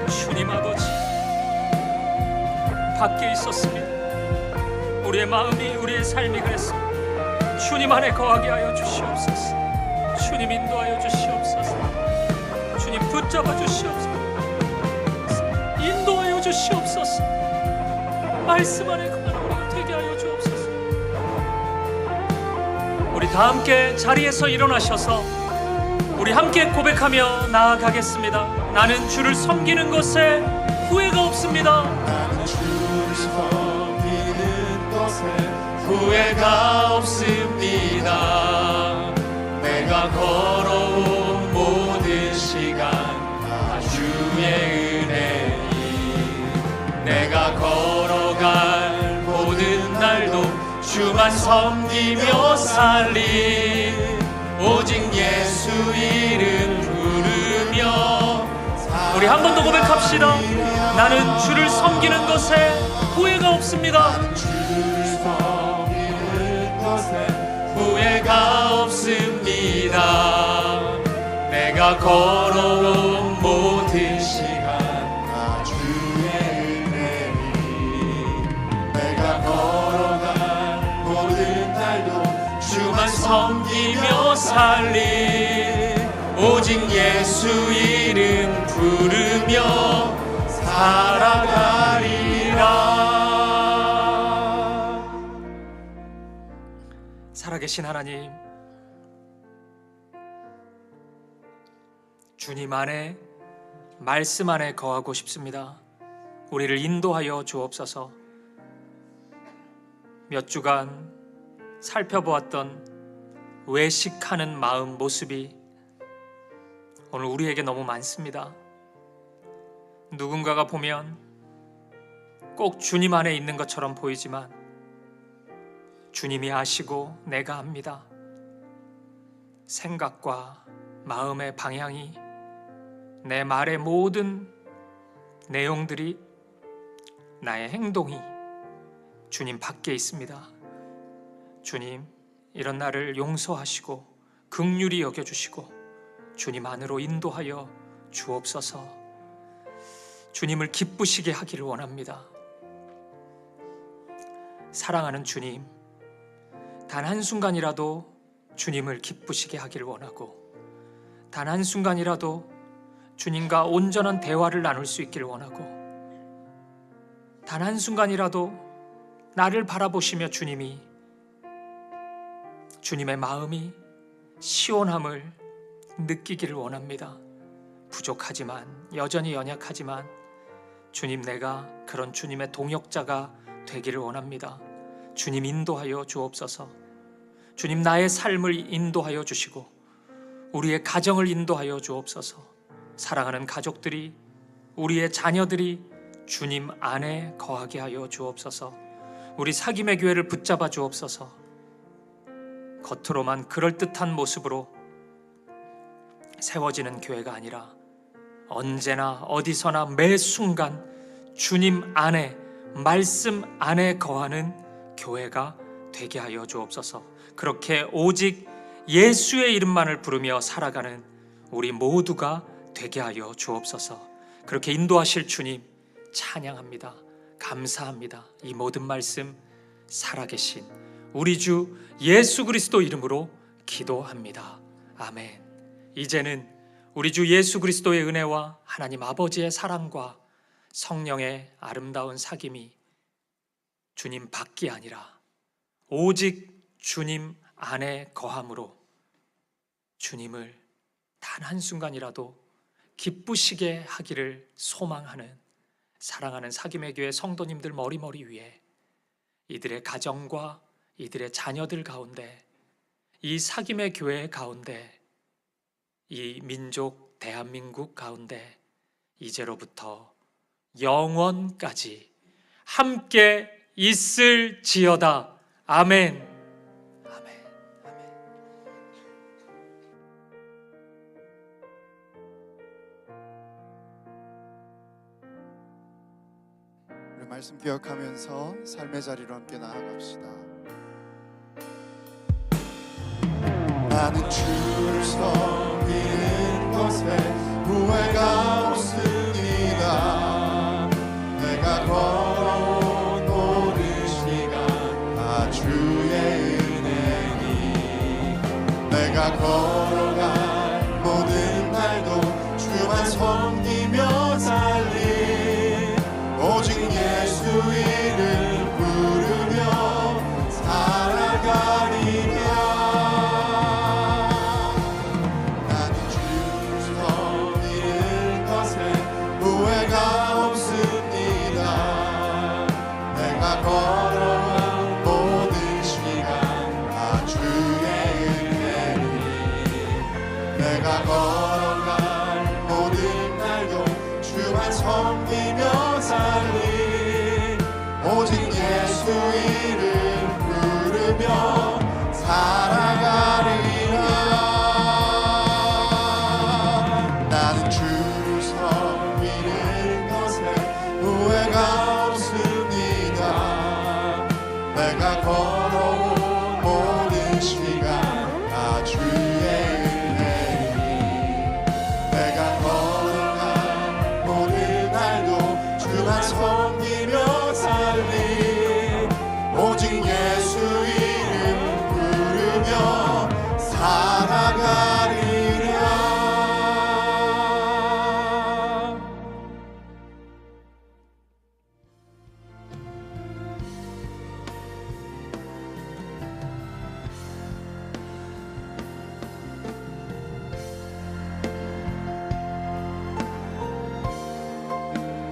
주님 아버지, 밖에 있었습니다. 우리의 마음이, 우리의 삶이 그랬습니다. 주님 안에 거하게 하여 주시옵소서. 주님 인도하여 주시옵소서. 주님 붙잡아 주시옵소서. 인도하여 주시옵소서. 말씀 안에 거하는 우리가 되게 하여 주옵소서. 우리 다 함께 자리에서 일어나셔서 우리 함께 고백하며 나아가겠습니다. 나는 주를 섬기는 것에 후회가 없습니다. 나는 주를 섬기는 것에 후회가 없습니다. 내가 걸어온 모든 시간 다 주의 은혜니, 내가 걸어갈 모든 날도 주만 섬기며 살리 오직 예수 이름 부르며. 우리 한 번 더 고백합시다. 나는 주를 섬기는 것에 후회가 없습니다. 주를 섬기는 것에 후회가 없습니다. 내가 걸어온 모든 시간 다 주의 은혜니, 내가 걸어간 모든 날도 주만 섬기며 살리 오직 예수 이름 부르며 살아가리라. 살아계신 하나님, 주님 안에, 말씀 안에 거하고 싶습니다. 우리를 인도하여 주옵소서. 몇 주간 살펴보았던 외식하는 마음 모습이 오늘 우리에게 너무 많습니다. 누군가가 보면 꼭 주님 안에 있는 것처럼 보이지만 주님이 아시고 내가 압니다. 생각과 마음의 방향이, 내 말의 모든 내용들이, 나의 행동이 주님 밖에 있습니다. 주님, 이런 나를 용서하시고 긍휼히 여겨주시고 주님 안으로 인도하여 주옵소서. 주님을 기쁘시게 하기를 원합니다. 사랑하는 주님, 단 한순간이라도 주님을 기쁘시게 하기를 원하고, 단 한순간이라도 주님과 온전한 대화를 나눌 수 있기를 원하고, 단 한순간이라도 나를 바라보시며 주님의 마음이 시원함을 느끼기를 원합니다. 부족하지만, 여전히 연약하지만 주님, 내가 그런 주님의 동역자가 되기를 원합니다. 주님 인도하여 주옵소서. 주님, 나의 삶을 인도하여 주시고 우리의 가정을 인도하여 주옵소서. 사랑하는 가족들이, 우리의 자녀들이 주님 안에 거하게 하여 주옵소서. 우리 사김의 교회를 붙잡아 주옵소서. 겉으로만 그럴듯한 모습으로 세워지는 교회가 아니라 언제나 어디서나 매 순간 주님 안에, 말씀 안에 거하는 교회가 되게 하여 주옵소서. 그렇게 오직 예수의 이름만을 부르며 살아가는 우리 모두가 되게 하여 주옵소서. 그렇게 인도하실 주님 찬양합니다. 감사합니다. 이 모든 말씀 살아계신 우리 주 예수 그리스도 이름으로 기도합니다. 아멘. 이제는 우리 주 예수 그리스도의 은혜와 하나님 아버지의 사랑과 성령의 아름다운 사귐이 주님 밖이 아니라 오직 주님 안에 거함으로 주님을 단 한순간이라도 기쁘시게 하기를 소망하는 사랑하는 사김의 교회 성도님들 머리머리 위에, 이들의 가정과 이들의 자녀들 가운데, 이 사김의 교회 가운데, 이 민족 대한민국 가운데 이제로부터 영원까지 함께 있을지어다. 아멘. 아멘. 아멘. 우리 말씀 기억하면서 삶의 자리로 함께 나아갑시다. 나는 주를 섬기는 것에 후회가 없습니다. 내가 걸어온 모든 시간 다 주의 은혜니, 내가 걸어갈 모든 날도 주만 섬기며 살리, 오직 예수 이름 부르며 살아가리라. 걸어온 모든 시간 다 주의 은혜니, 내가 걸어갈 모든 날도 주만 섬기며 살리, 오직 예수 이름 부르며 살아가리라. 나는 주를 섬기는 것에 후회가 내가 걸어온 모든 시간 다 주의